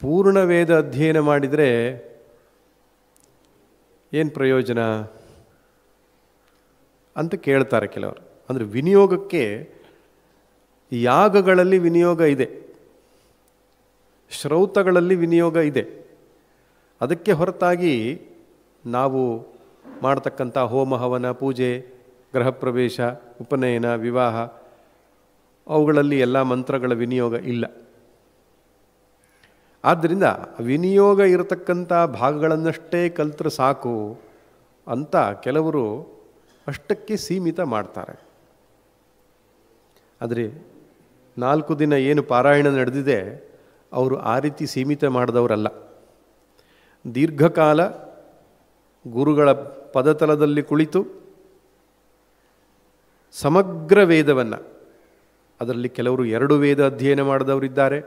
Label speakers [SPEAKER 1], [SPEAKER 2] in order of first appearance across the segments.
[SPEAKER 1] ಪೂರ್ಣ ವೇದ ಅಧ್ಯಯನ ಮಾಡಿದರೆ ಏನು ಪ್ರಯೋಜನ ಅಂತ ಕೇಳ್ತಾರೆ ಕೆಲವರು. ಅಂದರೆ ವಿನಿಯೋಗಕ್ಕೆ ಯಾಗಗಳಲ್ಲಿ ವಿನಿಯೋಗ ಇದೆ, ಶ್ರೌತಗಳಲ್ಲಿ ವಿನಿಯೋಗ ಇದೆ. ಅದಕ್ಕೆ ಹೊರತಾಗಿ ನಾವು ಮಾಡತಕ್ಕಂಥ ಹೋಮ ಹವನ, ಪೂಜೆ, ಗೃಹ ಪ್ರವೇಶ, ಉಪನಯನ, ವಿವಾಹ ಅವುಗಳಲ್ಲಿ ಎಲ್ಲ ಮಂತ್ರಗಳ ವಿನಿಯೋಗ ಇಲ್ಲ. ಆದ್ದರಿಂದ ವಿನಿಯೋಗ ಇರತಕ್ಕಂಥ ಭಾಗಗಳನ್ನಷ್ಟೇ ಕಲ್ತ್ರೆ ಸಾಕು ಅಂತ ಕೆಲವರು ಅಷ್ಟಕ್ಕೆ ಸೀಮಿತ ಮಾಡ್ತಾರೆ. ಆದರೆ 4 ದಿನ ಏನು ಪಾರಾಯಣ ನಡೆದಿದೆ ಅವರು ಆ ರೀತಿ ಸೀಮಿತ ಮಾಡಿದವರಲ್ಲ. ದೀರ್ಘಕಾಲ ಗುರುಗಳ ಪದತಲದಲ್ಲಿ ಕುಳಿತು ಸಮಗ್ರ ವೇದವನ್ನು, ಅದರಲ್ಲಿ ಕೆಲವರು 2 ವೇದ ಅಧ್ಯಯನ ಮಾಡಿದವರಿದ್ದಾರೆ,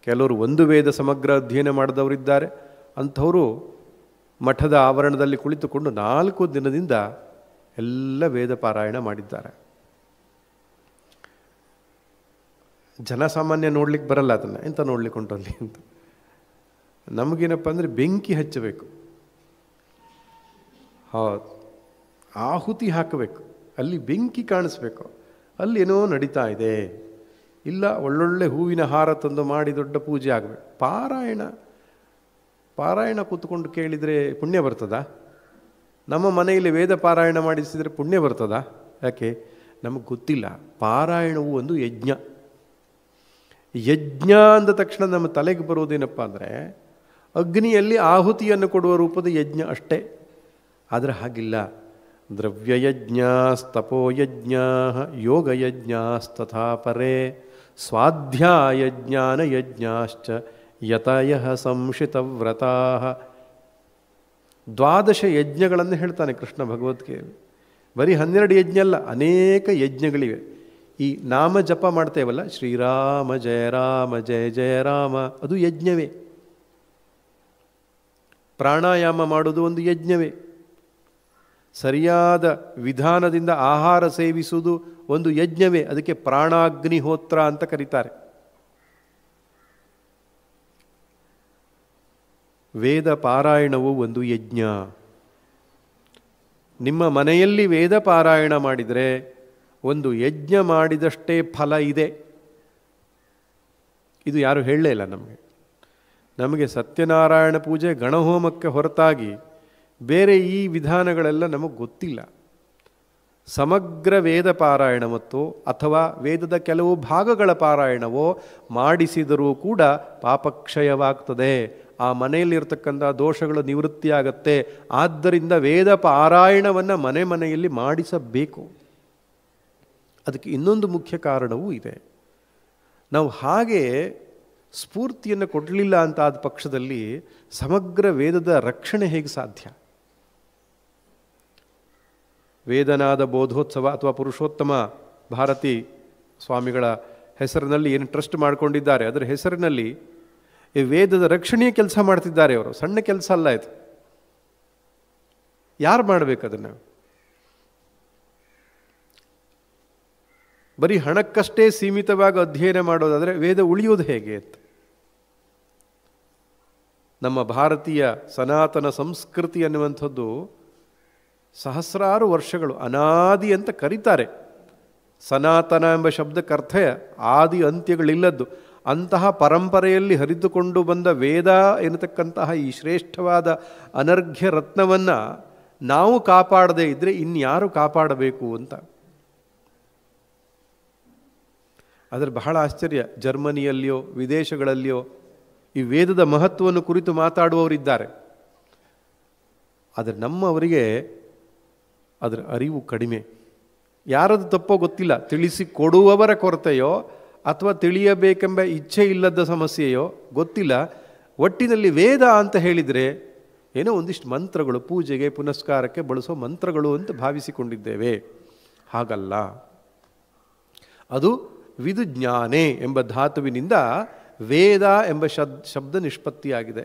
[SPEAKER 1] ಕೆಲವರು 1 ವೇದ ಸಮಗ್ರ ಅಧ್ಯಯನ ಮಾಡಿದವರಿದ್ದಾರೆ. ಅಂಥವರು ಮಠದ ಆವರಣದಲ್ಲಿ ಕುಳಿತುಕೊಂಡು 4 ದಿನದಿಂದ ಎಲ್ಲ ವೇದ ಪಾರಾಯಣ ಮಾಡಿದ್ದಾರೆ. ಜನಸಾಮಾನ್ಯ ನೋಡ್ಲಿಕ್ಕೆ ಬರಲ್ಲ ಅದನ್ನು, ಎಂತ ನೋಡ್ಲಿಕ್ಕೆ ಹೊಂಟಲ್ಲಿ ಅಂತ. ನಮಗೇನಪ್ಪ ಅಂದರೆ ಬೆಂಕಿ ಹಚ್ಚಬೇಕು, ಹೌದು, ಆಹುತಿ ಹಾಕಬೇಕು, ಅಲ್ಲಿ ಬೆಂಕಿ ಕಾಣಿಸ್ಬೇಕು, ಅಲ್ಲೇನೋ ನಡೀತಾ ಇದೆ. ಇಲ್ಲ ಒಳ್ಳೊಳ್ಳೆ ಹೂವಿನ ಹಾರ ತಂದು ಮಾಡಿ ದೊಡ್ಡ ಪೂಜೆ ಆಗಬೇಕು. ಪಾರಾಯಣ ಕೂತ್ಕೊಂಡು ಕೇಳಿದರೆ ಪುಣ್ಯ ಬರ್ತದಾ? ನಮ್ಮ ಮನೆಯಲ್ಲಿ ವೇದ ಪಾರಾಯಣ ಮಾಡಿಸಿದರೆ ಪುಣ್ಯ ಬರ್ತದಾ? ಯಾಕೆ? ನಮಗೆ ಗೊತ್ತಿಲ್ಲ. ಪಾರಾಯಣವು ಒಂದು ಯಜ್ಞ. ಯಜ್ಞ ಅಂದ ತಕ್ಷಣ ನಮ್ಮ ತಲೆಗೆ ಬರೋದೇನಪ್ಪ ಅಂದರೆ ಅಗ್ನಿಯಲ್ಲಿ ಆಹುತಿಯನ್ನು ಕೊಡುವ ರೂಪದ ಯಜ್ಞ ಅಷ್ಟೇ. ಆದರೆ ಹಾಗಿಲ್ಲ. ದ್ರವ್ಯಯಜ್ಞಸ್ತಪೋಯಜ್ಞ ಯೋಗಯಜ್ಞಸ್ತಥಾ ಪರೇ ಸ್ವಾಧ್ಯಾಯಜ್ಞಾನಯಜ್ಞಾಶ್ಚ ಯತಯಃ ಸಂಶಿತವ್ರತಾ. 12 ಯಜ್ಞಗಳನ್ನು ಹೇಳ್ತಾನೆ ಕೃಷ್ಣ ಭಗವದ್ಗೀತೆಯಲ್ಲಿ. ಬರೀ 12 ಯಜ್ಞ ಅಲ್ಲ, ಅನೇಕ ಯಜ್ಞಗಳಿವೆ. ಈ ನಾಮ ಜಪ ಮಾಡ್ತೇವಲ್ಲ, ಶ್ರೀರಾಮ ಜಯ ರಾಮ ಜಯ ಜಯ ರಾಮ, ಅದು ಯಜ್ಞವೇ. ಪ್ರಾಣಾಯಾಮ ಮಾಡೋದು ಒಂದು ಯಜ್ಞವೇ. ಸರಿಯಾದ ವಿಧಾನದಿಂದ ಆಹಾರ ಸೇವಿಸುವುದು ಒಂದು ಯಜ್ಞವೇ. ಅದಕ್ಕೆ ಪ್ರಾಣಾಗ್ನಿಹೋತ್ರ ಅಂತ ಕರೀತಾರೆ. ವೇದ ಪಾರಾಯಣವು ಒಂದು ಯಜ್ಞ. ನಿಮ್ಮ ಮನೆಯಲ್ಲಿ ವೇದ ಪಾರಾಯಣ ಮಾಡಿದರೆ ಒಂದು ಯಜ್ಞ ಮಾಡಿದಷ್ಟೇ ಫಲ ಇದೆ. ಇದು ಯಾರು ಹೇಳಲೇ ಇಲ್ಲ ನಮಗೆ ಸತ್ಯನಾರಾಯಣ ಪೂಜೆ, ಗಣಹೋಮಕ್ಕೆ ಹೊರತಾಗಿ ಬೇರೆ ಈ ವಿಧಾನಗಳೆಲ್ಲ ನಮಗೆ ಗೊತ್ತಿಲ್ಲ. ಸಮಗ್ರ ವೇದ ಪಾರಾಯಣವತ್ತೋ ಅಥವಾ ವೇದದ ಕೆಲವು ಭಾಗಗಳ ಪಾರಾಯಣವೋ ಮಾಡಿಸಿದರೂ ಕೂಡ ಪಾಪಕ್ಷಯವಾಗ್ತದೆ. ಆ ಮನೆಯಲ್ಲಿರ್ತಕ್ಕಂಥ ದೋಷಗಳು ನಿವೃತ್ತಿಯಾಗತ್ತೆ. ಆದ್ದರಿಂದ ವೇದ ಪಾರಾಯಣವನ್ನು ಮನೆಯಲ್ಲಿ ಮಾಡಿಸಬೇಕು. ಅದಕ್ಕೆ ಇನ್ನೊಂದು ಮುಖ್ಯ ಕಾರಣವೂ ಇದೆ. ನಾವು ಹಾಗೆ ಸ್ಫೂರ್ತಿಯನ್ನು ಕೊಡಲಿಲ್ಲ ಅಂತಾದ ಪಕ್ಷದಲ್ಲಿ ಸಮಗ್ರ ವೇದದ ರಕ್ಷಣೆ ಹೇಗೆ ಸಾಧ್ಯ? ವೇದನಾದ ಬೋಧೋತ್ಸವ ಅಥವಾ ಪುರುಷೋತ್ತಮ ಭಾರತಿ ಸ್ವಾಮಿಗಳ ಹೆಸರಿನಲ್ಲಿ ಏನು ಟ್ರಸ್ಟ್ ಮಾಡಿಕೊಂಡಿದ್ದಾರೆ, ಅದರ ಹೆಸರಿನಲ್ಲಿ ಈ ವೇದದ ರಕ್ಷಣೆಯ ಕೆಲಸ ಮಾಡ್ತಿದ್ದಾರೆ ಅವರು. ಸಣ್ಣ ಕೆಲಸ ಅಲ್ಲ ಇದು. ಯಾರು ಮಾಡಬೇಕು ಅದನ್ನು? ಬರೀ ಹಣಕ್ಕಷ್ಟೇ ಸೀಮಿತವಾಗಿ ಅಧ್ಯಯನ ಮಾಡೋದಾದರೆ ವೇದ ಉಳಿಯೋದು ಹೇಗೆ ಅಂತ. ನಮ್ಮ ಭಾರತೀಯ ಸನಾತನ ಸಂಸ್ಕೃತಿ ಅನ್ನುವಂಥದ್ದು ಸಹಸ್ರಾರು ವರ್ಷಗಳು ಅನಾದಿ ಅಂತ ಕರೀತಾರೆ. ಸನಾತನ ಎಂಬ ಶಬ್ದಕ್ಕರ್ಥ ಆದಿ ಅಂತ್ಯಗಳಿಲ್ಲದ್ದು. ಅಂತಹ ಪರಂಪರೆಯಲ್ಲಿ ಹರಿದುಕೊಂಡು ಬಂದ ವೇದ ಎನ್ನತಕ್ಕಂತಹ ಈ ಶ್ರೇಷ್ಠವಾದ ಅನರ್ಘ್ಯ ರತ್ನವನ್ನು ನಾವು ಕಾಪಾಡದೇ ಇದ್ದರೆ ಇನ್ಯಾರು ಕಾಪಾಡಬೇಕು ಅಂತ. ಆದರೆ ಬಹಳ ಆಶ್ಚರ್ಯ, ಜರ್ಮನಿಯಲ್ಲಿಯೋ ವಿದೇಶಗಳಲ್ಲಿಯೋ ಈ ವೇದದ ಮಹತ್ವವನ್ನು ಕುರಿತು ಮಾತಾಡುವವರಿದ್ದಾರೆ. ಆದರೆ ನಮ್ಮವರಿಗೆ ಅದರ ಅರಿವು ಕಡಿಮೆ. ಯಾರದು ತಪ್ಪೋ ಗೊತ್ತಿಲ್ಲ. ತಿಳಿಸಿಕೊಡುವವರ ಕೊರತೆಯೋ ಅಥವಾ ತಿಳಿಯಬೇಕೆಂಬ ಇಚ್ಛೆ ಇಲ್ಲದ ಸಮಸ್ಯೆಯೋ ಗೊತ್ತಿಲ್ಲ. ಒಟ್ಟಿನಲ್ಲಿ ವೇದ ಅಂತ ಹೇಳಿದರೆ ಏನೋ ಒಂದಿಷ್ಟು ಮಂತ್ರಗಳು, ಪೂಜೆಗೆ ಪುನಸ್ಕಾರಕ್ಕೆ ಬಳಸೋ ಮಂತ್ರಗಳು ಅಂತ ಭಾವಿಸಿಕೊಂಡಿದ್ದೇವೆ. ಹಾಗಲ್ಲ. ಅದು ವಿದುಜ್ಞಾನೆ ಎಂಬ ಧಾತುವಿನಿಂದ ವೇದ ಎಂಬ ಶಬ್ದ ನಿಷ್ಪತ್ತಿಯಾಗಿದೆ.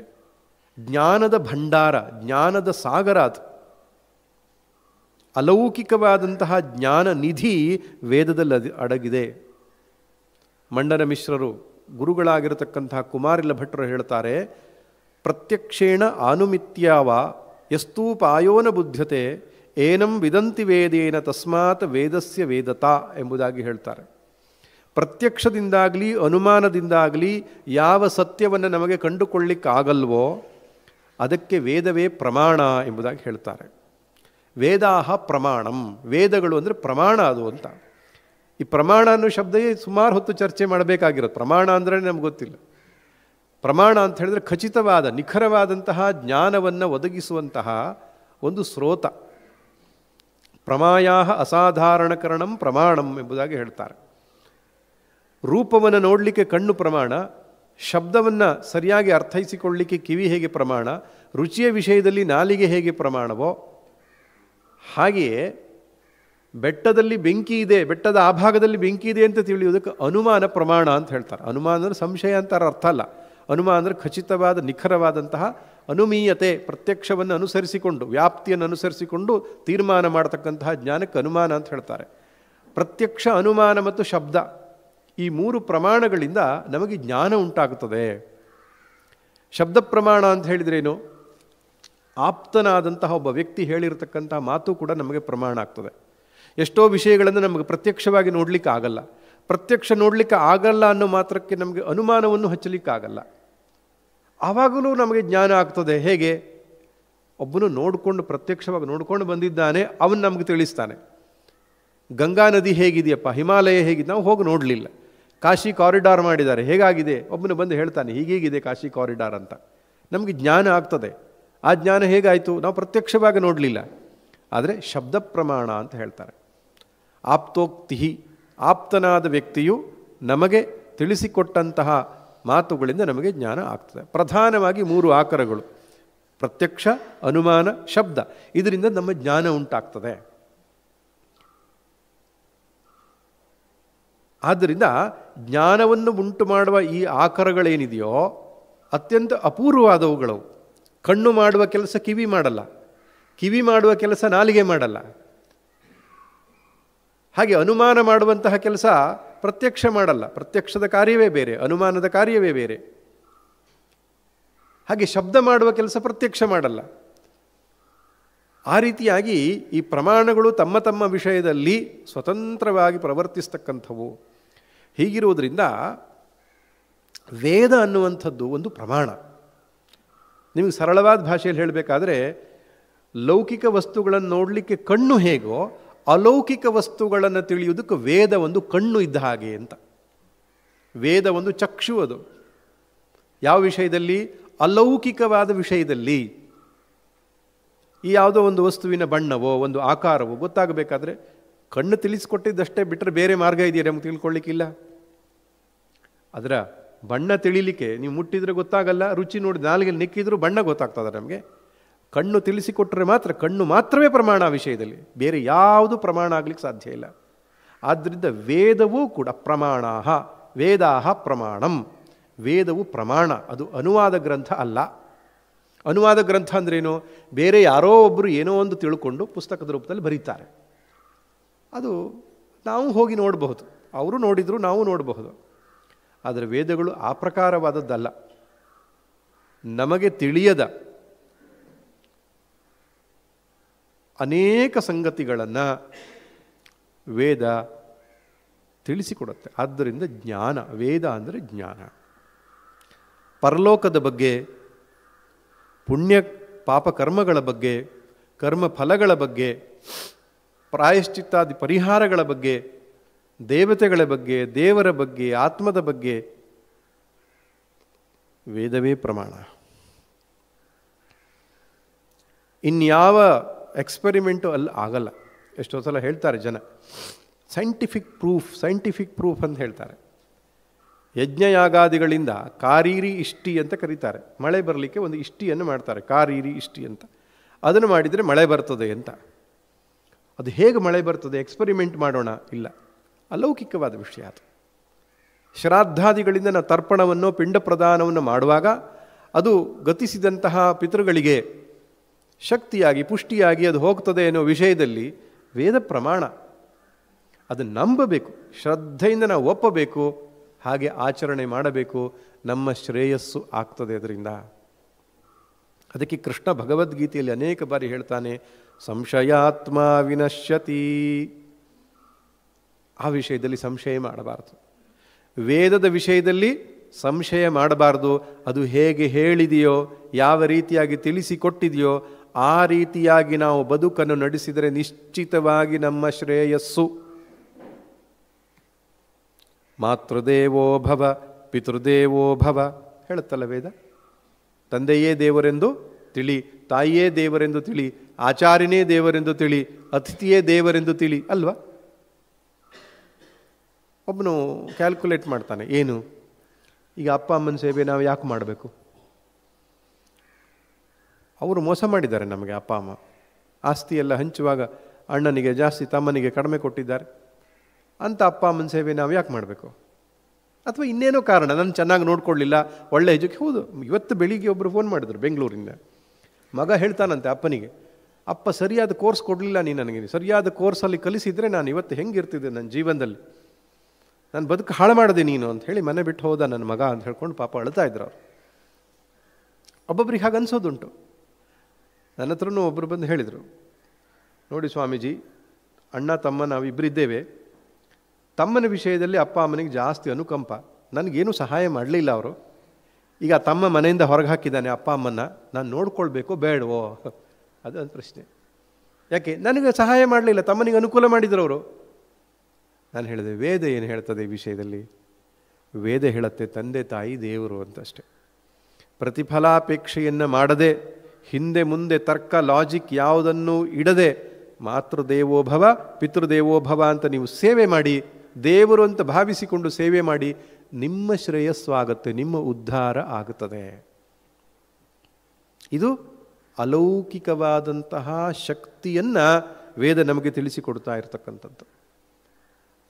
[SPEAKER 1] ಜ್ಞಾನದ ಭಂಡಾರ, ಜ್ಞಾನದ ಸಾಗರ ಅದು. ಅಲೌಕಿಕವಾದಂತಹ ಜ್ಞಾನ ನಿಧಿ ವೇದದಲ್ಲಿ ಅಡಗಿದೆ. ಮಂಡನ ಮಿಶ್ರರು ಗುರುಗಳಾಗಿರತಕ್ಕಂತಹ ಕುಮಾರಿಲ ಭಟ್ರು ಹೇಳ್ತಾರೆ, ಪ್ರತ್ಯಕ್ಷೇಣ ಆನುಮಿತ್ಯಾವ ಯಸ್ತೂಪಾಯೋನ ಬುದ್ಧತೆ ಏನಂ ವಿದಂತಿ ವೇದೇನ ತಸ್ಮಾತ್ ವೇದಸ್ಯ ವೇದತಾ ಎಂಬುದಾಗಿ ಹೇಳ್ತಾರೆ. ಪ್ರತ್ಯಕ್ಷದಿಂದಾಗಲಿ ಅನುಮಾನದಿಂದಾಗಲಿ ಯಾವ ಸತ್ಯವನ್ನು ನಮಗೆ ಕಂಡುಕೊಳ್ಳಿಕ್ಕಾಗಲ್ವೋ ಅದಕ್ಕೆ ವೇದವೇ ಪ್ರಮಾಣ ಎಂಬುದಾಗಿ ಹೇಳ್ತಾರೆ. ವೇದಾಹ ಪ್ರಮಾಣಂ, ವೇದಗಳು ಅಂದರೆ ಪ್ರಮಾಣ ಅದು ಅಂತ. ಈ ಪ್ರಮಾಣ ಅನ್ನೋ ಶಬ್ದವೇ ಸುಮಾರು ಹೊತ್ತು ಚರ್ಚೆ ಮಾಡಬೇಕಾಗಿರೋದು. ಪ್ರಮಾಣ ಅಂದರೆ ನಮ್ಗೆ ಗೊತ್ತಿಲ್ಲ. ಪ್ರಮಾಣ ಅಂತ ಹೇಳಿದ್ರೆ ಖಚಿತವಾದ ನಿಖರವಾದಂತಹ ಜ್ಞಾನವನ್ನು ಒದಗಿಸುವಂತಹ ಒಂದು ಸ್ರೋತ. ಪ್ರಮಾಯಾಹ ಅಸಾಧಾರಣಕರಣಂ ಪ್ರಮಾಣಂ ಎಂಬುದಾಗಿ ಹೇಳ್ತಾರೆ. ರೂಪವನ್ನು ನೋಡಲಿಕ್ಕೆ ಕಣ್ಣು ಪ್ರಮಾಣ, ಶಬ್ದವನ್ನು ಸರಿಯಾಗಿ ಅರ್ಥೈಸಿಕೊಳ್ಳಲಿಕ್ಕೆ ಕಿವಿ ಹೇಗೆ ಪ್ರಮಾಣ, ರುಚಿಯ ವಿಷಯದಲ್ಲಿ ನಾಲಿಗೆ ಹೇಗೆ ಪ್ರಮಾಣವೋ ಹಾಗೆಯೇ ಬೆಟ್ಟದಲ್ಲಿ ಬೆಂಕಿ ಇದೆ, ಬೆಟ್ಟದ ಆ ಭಾಗದಲ್ಲಿ ಬೆಂಕಿ ಇದೆ ಅಂತ ತಿಳಿಯುವುದಕ್ಕೆ ಅನುಮಾನ ಪ್ರಮಾಣ ಅಂತ ಹೇಳ್ತಾರೆ. ಅನುಮಾನ ಅಂದರೆ ಸಂಶಯ ಅಂತ ಅರ್ಥ ಅಲ್ಲ. ಅನುಮಾನ ಅಂದರೆ ಖಚಿತವಾದ ನಿಖರವಾದಂತಹ ಅನುಮೀಯತೆ, ಪ್ರತ್ಯಕ್ಷವನ್ನು ಅನುಸರಿಸಿಕೊಂಡು ವ್ಯಾಪ್ತಿಯನ್ನು ಅನುಸರಿಸಿಕೊಂಡು ತೀರ್ಮಾನ ಮಾಡತಕ್ಕಂತಹ ಜ್ಞಾನಕ್ಕೆ ಅನುಮಾನ ಅಂತ ಹೇಳ್ತಾರೆ. ಪ್ರತ್ಯಕ್ಷ, ಅನುಮಾನ ಮತ್ತು ಶಬ್ದ ಈ ಮೂರು ಪ್ರಮಾಣಗಳಿಂದ ನಮಗೆ ಜ್ಞಾನ ಉಂಟಾಗುತ್ತದೆ. ಶಬ್ದ ಪ್ರಮಾಣ ಅಂತ ಹೇಳಿದ್ರೇನು? ಆಪ್ತನಾದಂತಹ ಒಬ್ಬ ವ್ಯಕ್ತಿ ಹೇಳಿರತಕ್ಕಂತಹ ಮಾತು ಕೂಡ ನಮಗೆ ಪ್ರಮಾಣ ಆಗ್ತದೆ. ಎಷ್ಟೋ ವಿಷಯಗಳನ್ನು ನಮಗೆ ಪ್ರತ್ಯಕ್ಷವಾಗಿ ನೋಡಲಿಕ್ಕೆ ಆಗಲ್ಲ. ಪ್ರತ್ಯಕ್ಷ ನೋಡಲಿಕ್ಕೆ ಆಗಲ್ಲ ಅನ್ನೋ ಮಾತ್ರಕ್ಕೆ ನಮಗೆ ಅನುಮಾನವನ್ನು ಹಚ್ಚಲಿಕ್ಕಾಗಲ್ಲ. ಆವಾಗಲೂ ನಮಗೆ ಜ್ಞಾನ ಆಗ್ತದೆ. ಹೇಗೆ? ಒಬ್ಬನು ನೋಡಿಕೊಂಡು ಪ್ರತ್ಯಕ್ಷವಾಗಿ ನೋಡಿಕೊಂಡು ಬಂದಿದ್ದಾನೆ, ಅವನು ನಮಗೆ ತಿಳಿಸ್ತಾನೆ. ಗಂಗಾ ನದಿ ಹೇಗಿದೆಯಪ್ಪ, ಹಿಮಾಲಯ ಹೇಗಿದೆ, ನಾವು ಹೋಗಿ ನೋಡಲಿಲ್ಲ. ಕಾಶಿ ಕಾರಿಡಾರ್ ಮಾಡಿದ್ದಾರೆ, ಹೇಗಾಗಿದೆ, ಒಬ್ಬನು ಬಂದು ಹೇಳ್ತಾನೆ ಹೀಗೀಗಿದೆ ಕಾಶಿ ಕಾರಿಡಾರ್ ಅಂತ. ನಮಗೆ ಜ್ಞಾನ ಆಗ್ತದೆ. ಆ ಜ್ಞಾನ ಹೇಗಾಯಿತು? ನಾವು ಪ್ರತ್ಯಕ್ಷವಾಗಿ ನೋಡಲಿಲ್ಲ. ಆದರೆ ಶಬ್ದ ಪ್ರಮಾಣ ಅಂತ ಹೇಳ್ತಾರೆ. ಆಪ್ತೋಕ್ತಿ, ಆಪ್ತನಾದ ವ್ಯಕ್ತಿಯು ನಮಗೆ ತಿಳಿಸಿಕೊಟ್ಟಂತಹ ಮಾತುಗಳಿಂದ ನಮಗೆ ಜ್ಞಾನ ಆಗ್ತದೆ. ಪ್ರಧಾನವಾಗಿ ಮೂರು ಆಕರಗಳು: ಪ್ರತ್ಯಕ್ಷ, ಅನುಮಾನ, ಶಬ್ದ. ಇದರಿಂದ ನಮ್ಮ ಜ್ಞಾನ ಉಂಟಾಗ್ತದೆ. ಆದ್ದರಿಂದ ಜ್ಞಾನವನ್ನು ಉಂಟು ಮಾಡುವ ಈ ಆಕರಗಳೇನಿದೆಯೋ ಅತ್ಯಂತ ಅಪೂರ್ವವಾದವುಗಳು. ಕಣ್ಣು ಮಾಡುವ ಕೆಲಸ ಕಿವಿ ಮಾಡಲ್ಲ, ಕಿವಿ ಮಾಡುವ ಕೆಲಸ ನಾಲಿಗೆ ಮಾಡಲ್ಲ. ಹಾಗೆ ಅನುಮಾನ ಮಾಡುವಂತಹ ಕೆಲಸ ಪ್ರತ್ಯಕ್ಷ ಮಾಡಲ್ಲ. ಪ್ರತ್ಯಕ್ಷದ ಕಾರ್ಯವೇ ಬೇರೆ, ಅನುಮಾನದ ಕಾರ್ಯವೇ ಬೇರೆ. ಹಾಗೆ ಶಬ್ದ ಮಾಡುವ ಕೆಲಸ ಪ್ರತ್ಯಕ್ಷ ಮಾಡಲ್ಲ. ಆ ರೀತಿಯಾಗಿ ಈ ಪ್ರಮಾಣಗಳು ತಮ್ಮ ತಮ್ಮ ವಿಷಯದಲ್ಲಿ ಸ್ವತಂತ್ರವಾಗಿ ಪ್ರವರ್ತಿಸ್ತಕ್ಕಂಥವು. ಹೀಗಿರುವುದರಿಂದ ವೇದ ಅನ್ನುವಂಥದ್ದು ಒಂದು ಪ್ರಮಾಣ. ನಿಮಗೆ ಸರಳವಾದ ಭಾಷೆಯಲ್ಲಿ ಹೇಳಬೇಕಾದ್ರೆ, ಲೌಕಿಕ ವಸ್ತುಗಳನ್ನು ನೋಡಲಿಕ್ಕೆ ಕಣ್ಣು ಹೇಗೋ ಅಲೌಕಿಕ ವಸ್ತುಗಳನ್ನು ತಿಳಿಯುವುದಕ್ಕೆ ವೇದ ಒಂದು ಕಣ್ಣು ಇದ್ದ ಹಾಗೆ ಅಂತ. ವೇದ ಒಂದು ಚಕ್ಷು. ಅದು ಯಾವ ವಿಷಯದಲ್ಲಿ? ಅಲೌಕಿಕವಾದ ವಿಷಯದಲ್ಲಿ. ಈ ಯಾವುದೋ ಒಂದು ವಸ್ತುವಿನ ಬಣ್ಣವೋ ಒಂದು ಆಕಾರವೋ ಗೊತ್ತಾಗಬೇಕಾದ್ರೆ ಕಣ್ಣು ತಿಳಿಸಿಕೊಟ್ಟಿದ್ದಷ್ಟೇ ಬಿಟ್ಟರೆ ಬೇರೆ ಮಾರ್ಗ ಇದೆಯಾ ನಮ್ಗೆ ತಿಳ್ಕೊಳ್ಳಿಕ್ಕಿಲ್ಲ. ಅದರ ಬಣ್ಣ ತಿಳಿಲಿಕ್ಕೆ ನೀವು ಮುಟ್ಟಿದರೆ ಗೊತ್ತಾಗಲ್ಲ, ರುಚಿ ನೋಡಿ ನಾಲಿಗೆ ನಿಕ್ಕಿದ್ರೂ ಬಣ್ಣ ಗೊತ್ತಾಗ್ತದೆ ನಮಗೆ. ಕಣ್ಣು ತಿಳಿಸಿಕೊಟ್ಟರೆ ಮಾತ್ರ, ಕಣ್ಣು ಮಾತ್ರವೇ ಪ್ರಮಾಣ ಆ ವಿಷಯದಲ್ಲಿ, ಬೇರೆ ಯಾವುದು ಪ್ರಮಾಣ ಆಗಲಿಕ್ಕೆ ಸಾಧ್ಯ ಇಲ್ಲ. ಆದ್ದರಿಂದ ವೇದವೂ ಕೂಡ ಪ್ರಮಾಣಾಹ, ವೇದಾಹ ಪ್ರಮಾಣಂ. ವೇದವು ಪ್ರಮಾಣ, ಅದು ಅನುವಾದ ಗ್ರಂಥ ಅಲ್ಲ. ಅನುವಾದ ಗ್ರಂಥ ಅಂದ್ರೇನು? ಬೇರೆ ಯಾರೋ ಒಬ್ಬರು ಏನೋ ಒಂದು ತಿಳ್ಕೊಂಡು ಪುಸ್ತಕದ ರೂಪದಲ್ಲಿ ಬರೀತಾರೆ. ಅದು ನಾವು ಹೋಗಿ ನೋಡಬಹುದು, ಅವರು ನೋಡಿದರೂ ನಾವು ನೋಡಬಹುದು. ಆದರೆ ವೇದಗಳು ಆ ಪ್ರಕಾರವಾದದ್ದಲ್ಲ. ನಮಗೆ ತಿಳಿಯದ ಅನೇಕ ಸಂಗತಿಗಳನ್ನು ವೇದ ತಿಳಿಸಿಕೊಡುತ್ತೆ. ಆದ್ದರಿಂದ ಜ್ಞಾನ, ವೇದ ಅಂದರೆ ಜ್ಞಾನ. ಪರಲೋಕದ ಬಗ್ಗೆ, ಪುಣ್ಯ ಪಾಪ ಕರ್ಮಗಳ ಬಗ್ಗೆ, ಕರ್ಮ ಫಲಗಳ ಬಗ್ಗೆ, ಪ್ರಾಯಶ್ಚಿತ್ತಾದಿ ಪರಿಹಾರಗಳ ಬಗ್ಗೆ, ದೇವತೆಗಳ ಬಗ್ಗೆ, ದೇವರ ಬಗ್ಗೆ, ಆತ್ಮದ ಬಗ್ಗೆ ವೇದವೇ ಪ್ರಮಾಣ. ಇನ್ಯಾವ ಎಕ್ಸ್ಪೆರಿಮೆಂಟು ಅಲ್ಲಿ ಆಗಲ್ಲ. ಎಷ್ಟೋ ಸಲ ಹೇಳ್ತಾರೆ ಜನ, ಸೈಂಟಿಫಿಕ್ ಪ್ರೂಫ್ ಅಂತ ಹೇಳ್ತಾರೆ. ಯಜ್ಞಯಾಗಾದಿಗಳಿಂದ ಕಾರೀರಿ ಇಷ್ಟಿ ಅಂತ ಕರೀತಾರೆ. ಮಳೆ ಬರಲಿಕ್ಕೆ ಒಂದು ಇಷ್ಟಿಯನ್ನು ಮಾಡ್ತಾರೆ, ಕಾರೀರಿ ಇಷ್ಟಿ ಅಂತ. ಅದನ್ನು ಮಾಡಿದರೆ ಮಳೆ ಬರ್ತದೆ ಅಂತ. ಅದು ಹೇಗೆ ಮಳೆ ಬರ್ತದೆ? ಎಕ್ಸ್ಪೆರಿಮೆಂಟ್ ಮಾಡೋಣ? ಇಲ್ಲ, ಅಲೌಕಿಕವಾದ ವಿಷಯ ಅದು. ಶ್ರಾದ್ದಾದಿಗಳಿಂದ ನಾವು ತರ್ಪಣವನ್ನು, ಪಿಂಡ ಪ್ರದಾನವನ್ನು ಮಾಡುವಾಗ ಅದು ಗತಿಸಿದಂತಹ ಪಿತೃಗಳಿಗೆ ಶಕ್ತಿಯಾಗಿ, ಪುಷ್ಟಿಯಾಗಿ ಅದು ಹೋಗ್ತದೆ ಅನ್ನೋ ವಿಷಯದಲ್ಲಿ ವೇದ ಪ್ರಮಾಣ. ಅದನ್ನು ನಂಬಬೇಕು, ಶ್ರದ್ಧೆಯಿಂದ ನಾವು ಒಪ್ಪಬೇಕು. ಹಾಗೆ ಆಚರಣೆ ಮಾಡಬೇಕು, ನಮ್ಮ ಶ್ರೇಯಸ್ಸು ಆಗ್ತದೆ ಅದರಿಂದ. ಅದಕ್ಕೆ ಕೃಷ್ಣ ಭಗವದ್ಗೀತೆಯಲ್ಲಿ ಅನೇಕ ಬಾರಿ ಹೇಳ್ತಾನೆ, ಸಂಶಯಾತ್ಮ ವಿನಶ್ಯತಿ. ಆ ವಿಷಯದಲ್ಲಿ ಸಂಶಯ ಮಾಡಬಾರ್ದು. ವೇದದ ವಿಷಯದಲ್ಲಿ ಸಂಶಯ ಮಾಡಬಾರ್ದು. ಅದು ಹೇಗೆ ಹೇಳಿದೆಯೋ, ಯಾವ ರೀತಿಯಾಗಿ ತಿಳಿಸಿಕೊಟ್ಟಿದೆಯೋ ಆ ರೀತಿಯಾಗಿ ನಾವು ಬದುಕನ್ನು ನಡೆಸಿದರೆ ನಿಶ್ಚಿತವಾಗಿ ನಮ್ಮ ಶ್ರೇಯಸ್ಸು. ಮಾತೃದೇವೋ ಭವ ಪಿತೃದೇವೋ ಭವ ಹೇಳುತ್ತಲ್ಲ ವೇದ. ತಂದೆಯೇ ದೇವರೆಂದು ತಿಳಿ, ತಾಯಿಯೇ ದೇವರೆಂದು ತಿಳಿ, ಆಚಾರ್ಯನೇ ದೇವರೆಂದು ತಿಳಿ, ಅತಿಥಿಯೇ ದೇವರೆಂದು ತಿಳಿ ಅಲ್ವಾ. ಒಬ್ಬನು ಕ್ಯಾಲ್ಕುಲೇಟ್ ಮಾಡ್ತಾನೆ, ಏನು ಈಗ ಅಪ್ಪ ಅಮ್ಮನ ಸೇವೆ ನಾವು ಯಾಕೆ ಮಾಡಬೇಕು? ಅವರು ಮೋಸ ಮಾಡಿದ್ದಾರೆ ನಮಗೆ. ಅಪ್ಪ ಅಮ್ಮ ಆಸ್ತಿ ಎಲ್ಲ ಹಂಚುವಾಗ ಅಣ್ಣನಿಗೆ ಜಾಸ್ತಿ ತಮ್ಮನಿಗೆ ಕಡಿಮೆ ಕೊಟ್ಟಿದ್ದಾರೆ ಅಂತ ಅಪ್ಪ ಅಮ್ಮನ ಸೇವೆ ನಾವು ಯಾಕೆ ಮಾಡಬೇಕು? ಅಥವಾ ಇನ್ನೇನೋ ಕಾರಣ, ನಾನು ಚೆನ್ನಾಗಿ ನೋಡ್ಕೊಳ್ಳಿಲ್ಲ, ಒಳ್ಳೆ ಹೌದು. ಇವತ್ತು ಬೆಳಿಗ್ಗೆ ಒಬ್ಬರು ಫೋನ್ ಮಾಡಿದ್ರು ಬೆಂಗಳೂರಿಂದ. ಮಗ ಹೇಳ್ತಾನಂತೆ ಅಪ್ಪನಿಗೆ, ಅಪ್ಪ ಸರಿಯಾದ ಕೋರ್ಸ್ ಕೊಡಲಿಲ್ಲ, ನೀನು ನನಗೆ ಸರಿಯಾದ ಕೋರ್ಸಲ್ಲಿ ಕಲಿಸಿದರೆ ನಾನು ಇವತ್ತು ಹೆಂಗಿರ್ತಿದ್ದೆ ನನ್ನ ಜೀವನದಲ್ಲಿ, ನಾನು ಬದುಕು ಹಾಳು ಮಾಡಿದೆ ನೀನು ಅಂತ ಹೇಳಿ ಮನೆ ಬಿಟ್ಟು ಹೋದ ನನ್ನ ಮಗ ಅಂತ ಹೇಳ್ಕೊಂಡು ಪಾಪ ಅಳ್ತಾ ಇದ್ರು ಅವರು. ಒಬ್ಬೊಬ್ರಿಗೆ ಹಾಗೆ ಅನ್ಸೋದುಂಟು. ನನ್ನ ಹತ್ರನೂ ಒಬ್ಬರು ಬಂದು ಹೇಳಿದರು, ನೋಡಿ ಸ್ವಾಮೀಜಿ, ಅಣ್ಣ ತಮ್ಮ ನಾವಿಬ್ಬರಿದ್ದೇವೆ, ತಮ್ಮನ ವಿಷಯದಲ್ಲಿ ಅಪ್ಪ ಅಮ್ಮನಿಗೆ ಜಾಸ್ತಿ ಅನುಕಂಪ, ನನಗೇನು ಸಹಾಯ ಮಾಡಲಿಲ್ಲ ಅವರು. ಈಗ ತಮ್ಮ ಮನೆಯಿಂದ ಹೊರಗೆ ಹಾಕಿದ್ದಾನೆ ಅಪ್ಪ ಅಮ್ಮನ್ನ, ನಾನು ನೋಡ್ಕೊಳ್ಬೇಕೋ ಬೇಡವೋ ಅದೊಂದು ಪ್ರಶ್ನೆ. ಯಾಕೆ ನನಗೆ ಸಹಾಯ ಮಾಡಲಿಲ್ಲ, ತಮ್ಮನಿಗೆ ಅನುಕೂಲ ಮಾಡಿದ್ರು ಅವರು. ನಾನು ಹೇಳಿದೆ, ವೇದ ಏನು ಹೇಳ್ತದೆ ಈ ವಿಷಯದಲ್ಲಿ? ವೇದ ಹೇಳುತ್ತೆ ತಂದೆ ತಾಯಿ ದೇವರು ಅಂತಷ್ಟೆ. ಪ್ರತಿಫಲಾಪೇಕ್ಷೆಯನ್ನು ಮಾಡದೆ, ಹಿಂದೆ ಮುಂದೆ ತರ್ಕ ಲಾಜಿಕ್ ಯಾವುದನ್ನು ಇಡದೆ, ಮಾತೃದೇವೋಭವ ಪಿತೃದೇವೋಭವ ಅಂತ ನೀವು ಸೇವೆ ಮಾಡಿ, ದೇವರು ಅಂತ ಭಾವಿಸಿಕೊಂಡು ಸೇವೆ ಮಾಡಿ, ನಿಮ್ಮ ಶ್ರೇಯಸ್ಸು ಆಗುತ್ತೆ, ನಿಮ್ಮ ಉದ್ಧಾರ ಆಗುತ್ತದೆ. ಇದು ಅಲೌಕಿಕವಾದಂತಹ ಶಕ್ತಿಯನ್ನು ವೇದ ನಮಗೆ ತಿಳಿಸಿಕೊಡ್ತಾ ಇರತಕ್ಕಂಥದ್ದು.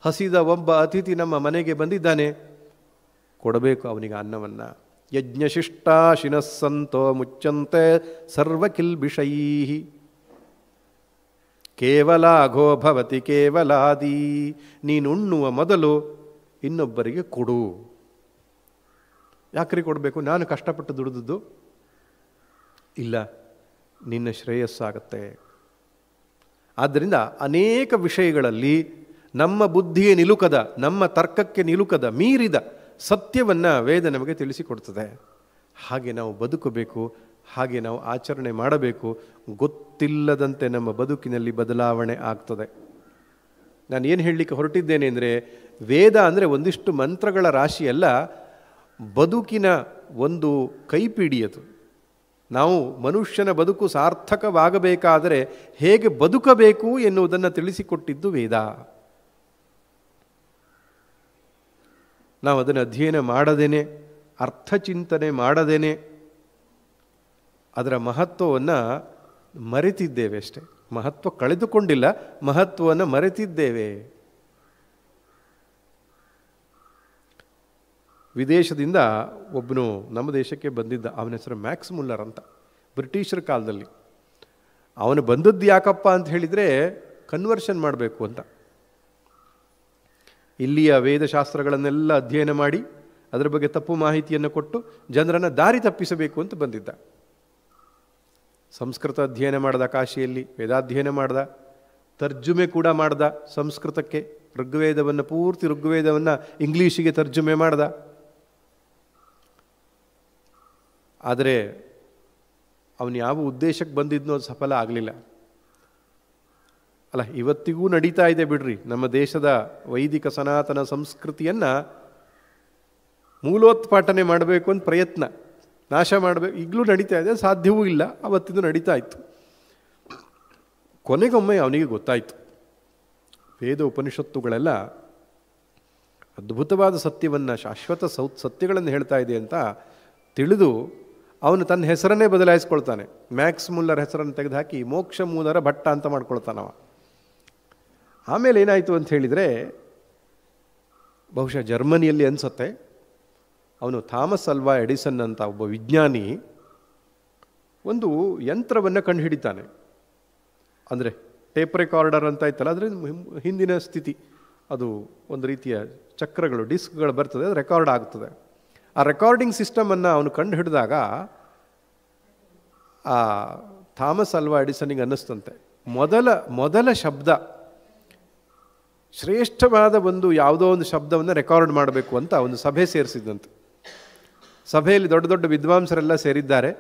[SPEAKER 1] ಹಸಿದ ಒಬ್ಬ ಅತಿಥಿ ನಮ್ಮ ಮನೆಗೆ ಬಂದಿದ್ದಾನೆ, ಕೊಡಬೇಕು ಅವನಿಗೆ ಅನ್ನವನ್ನು. ಯಜ್ಞಶಿಷ್ಟಾಶಿನಸ್ಸಂತೋ ಮುಚ್ಚಂತೆ ಸರ್ವಕಿಲ್ಬಿಷೈ ಕೇವಲಾಘೋ ಭವತಿ ಕೇವಲಾದಿ. ನೀನುಣ್ಣುವ ಮೊದಲು ಇನ್ನೊಬ್ಬರಿಗೆ ಕೊಡು. ಯಾಕ್ರಿ ಕೊಡಬೇಕು? ನಾನು ಕಷ್ಟಪಟ್ಟು ದುಡಿದದ್ದು ಇಲ್ಲ, ನಿನ್ನ ಶ್ರೇಯಸ್ಸಾಗತ್ತೆ. ಆದ್ದರಿಂದ ಅನೇಕ ವಿಷಯಗಳಲ್ಲಿ ನಮ್ಮ ಬುದ್ಧಿಗೆ ನಿಲುಕದ, ನಮ್ಮ ತರ್ಕಕ್ಕೆ ನಿಲುಕದ, ಮೀರಿದ ಸತ್ಯವನ್ನು ವೇದ ನಮಗೆ ತಿಳಿಸಿಕೊಡ್ತದೆ. ಹಾಗೆ ನಾವು ಬದುಕಬೇಕು, ಹಾಗೆ ನಾವು ಆಚರಣೆ ಮಾಡಬೇಕು. ಗೊತ್ತಿಲ್ಲದಂತೆ ನಮ್ಮ ಬದುಕಿನಲ್ಲಿ ಬದಲಾವಣೆ ಆಗ್ತದೆ. ನಾನು ಏನು ಹೇಳಲಿಕ್ಕೆ ಹೊರಟಿದ್ದೇನೆ ಅಂದರೆ, ವೇದ ಅಂದರೆ ಒಂದಿಷ್ಟು ಮಂತ್ರಗಳ ರಾಶಿಯಲ್ಲ, ಬದುಕಿನ ಒಂದು ಕೈಪಿಡಿಯದು. ನಾವು ಮನುಷ್ಯನ ಬದುಕು ಸಾರ್ಥಕವಾಗಬೇಕಾದರೆ ಹೇಗೆ ಬದುಕಬೇಕು ಎನ್ನುವುದನ್ನು ತಿಳಿಸಿಕೊಟ್ಟಿದ್ದು ವೇದ. ನಾವು ಅದನ್ನು ಅಧ್ಯಯನ ಮಾಡದೇನೆ, ಅರ್ಥಚಿಂತನೆ ಮಾಡದೇನೆ ಅದರ ಮಹತ್ವವನ್ನು ಮರೆತಿದ್ದೇವೆ ಅಷ್ಟೆ. ಮಹತ್ವ ಕಳೆದುಕೊಂಡಿಲ್ಲ, ಮಹತ್ವವನ್ನು ಮರೆತಿದ್ದೇವೆ. ವಿದೇಶದಿಂದ ಒಬ್ಬನು ನಮ್ಮ ದೇಶಕ್ಕೆ ಬಂದಿದ್ದ, ಅವನ ಹೆಸರು ಮ್ಯಾಕ್ಸ್ ಮುಲ್ಲರ್ ಅಂತ, ಬ್ರಿಟಿಷರ ಕಾಲದಲ್ಲಿ. ಅವನು ಬಂದದ್ದು ಯಾಕಪ್ಪ ಅಂತ ಹೇಳಿದರೆ ಕನ್ವರ್ಷನ್ ಮಾಡಬೇಕು ಅಂತ. ಇಲ್ಲಿಯ ವೇದಶಾಸ್ತ್ರಗಳನ್ನೆಲ್ಲ ಅಧ್ಯಯನ ಮಾಡಿ ಅದರ ಬಗ್ಗೆ ತಪ್ಪು ಮಾಹಿತಿಯನ್ನು ಕೊಟ್ಟು ಜನರನ್ನು ದಾರಿ ತಪ್ಪಿಸಬೇಕು ಅಂತ ಬಂದಿದ್ದ. ಸಂಸ್ಕೃತ ಅಧ್ಯಯನ ಮಾಡ್ದ, ಕಾಶಿಯಲ್ಲಿ ವೇದಾಧ್ಯಯನ ಮಾಡ್ದ, ತರ್ಜುಮೆ ಕೂಡ ಮಾಡ್ದ ಸಂಸ್ಕೃತಕ್ಕೆ. ಋಗ್ವೇದವನ್ನು, ಪೂರ್ತಿ ಋಗ್ವೇದವನ್ನು ಇಂಗ್ಲೀಷಿಗೆ ತರ್ಜುಮೆ ಮಾಡ್ದ. ಆದರೆ ಅವನು ಯಾವ ಉದ್ದೇಶಕ್ಕೆ ಬಂದಿದ್ನೋ ಅದು ಸಫಲ ಆಗಲಿಲ್ಲ. ಅಲ್ಲ, ಇವತ್ತಿಗೂ ನಡೀತಾ ಇದೆ ಬಿಡ್ರಿ, ನಮ್ಮ ದೇಶದ ವೈದಿಕ ಸನಾತನ ಸಂಸ್ಕೃತಿಯನ್ನು ಮೂಲೋತ್ಪಾಟನೆ ಮಾಡಬೇಕು ಅಂತ ಪ್ರಯತ್ನ, ನಾಶ ಮಾಡಬೇಕು, ಈಗಲೂ ನಡೀತಾ ಇದೆ. ಸಾಧ್ಯವೂ ಇಲ್ಲ, ಅವತ್ತಿದು ನಡೀತಾ ಇತ್ತು. ಕೊನೆಗೊಮ್ಮೆ ಅವನಿಗೆ ಗೊತ್ತಾಯಿತು, ವೇದ ಉಪನಿಷತ್ತುಗಳೆಲ್ಲ ಅದ್ಭುತವಾದ ಸತ್ಯವನ್ನು, ಶಾಶ್ವತ ಸತ್ಯಗಳನ್ನು ಹೇಳ್ತಾ ಇದೆ ಅಂತ ತಿಳಿದು ಅವನು ತನ್ನ ಹೆಸರನ್ನೇ ಬದಲಾಯಿಸ್ಕೊಳ್ತಾನೆ. ಮ್ಯಾಕ್ಸ್ ಮುಲ್ಲರ್ ಹೆಸರನ್ನು ತೆಗೆದುಹಾಕಿ ಮೋಕ್ಷ ಮೂಲರ ಭಟ್ಟ ಅಂತ ಮಾಡ್ಕೊಳ್ತಾನವ. ಆಮೇಲೆ ಏನಾಯಿತು ಅಂತ ಹೇಳಿದರೆ, ಬಹುಶಃ ಜರ್ಮನಿಯಲ್ಲಿ ಅನಿಸುತ್ತೆ, ಅವನು ಥಾಮಸ್ ಅಲ್ವಾ ಎಡಿಸನ್ ಅಂತ ಒಬ್ಬ ವಿಜ್ಞಾನಿ ಒಂದು ಯಂತ್ರವನ್ನು ಕಂಡುಹಿಡಿತಾನೆ. ಅಂದರೆ ಟೇಪ್ ರೆಕಾರ್ಡರ್ ಅಂತ ಇತ್ತಲ್ಲ, ಅದರ ಹಿಂದಿನ ಸ್ಥಿತಿ, ಅದು ಒಂದು ರೀತಿಯ ಚಕ್ರಗಳು, ಡಿಸ್ಕ್ಗಳು ಬರ್ತದೆ, ಅದು ರೆಕಾರ್ಡ್ ಆಗ್ತದೆ. ಆ ರೆಕಾರ್ಡಿಂಗ್ ಸಿಸ್ಟಮನ್ನು ಅವನು ಕಂಡು ಹಿಡಿದಾಗ ಆ ಥಾಮಸ್ ಅಲ್ವಾ ಎಡಿಸನ್ನಿಗೆ ಅನ್ನಿಸ್ತಂತೆ, ಮೊದಲ ಶಬ್ದ, ಶ್ರೇಷ್ಠವಾದ ಒಂದು ಯಾವುದೋ ಒಂದು ಶಬ್ದವನ್ನು ರೆಕಾರ್ಡ್ ಮಾಡಬೇಕು ಅಂತ ಒಂದು ಸಭೆ ಸೇರಿಸಿದಂತೆ. ಸಭೆಯಲ್ಲಿ ದೊಡ್ಡ ದೊಡ್ಡ ವಿದ್ವಾಂಸರೆಲ್ಲ ಸೇರಿದ್ದಾರೆ.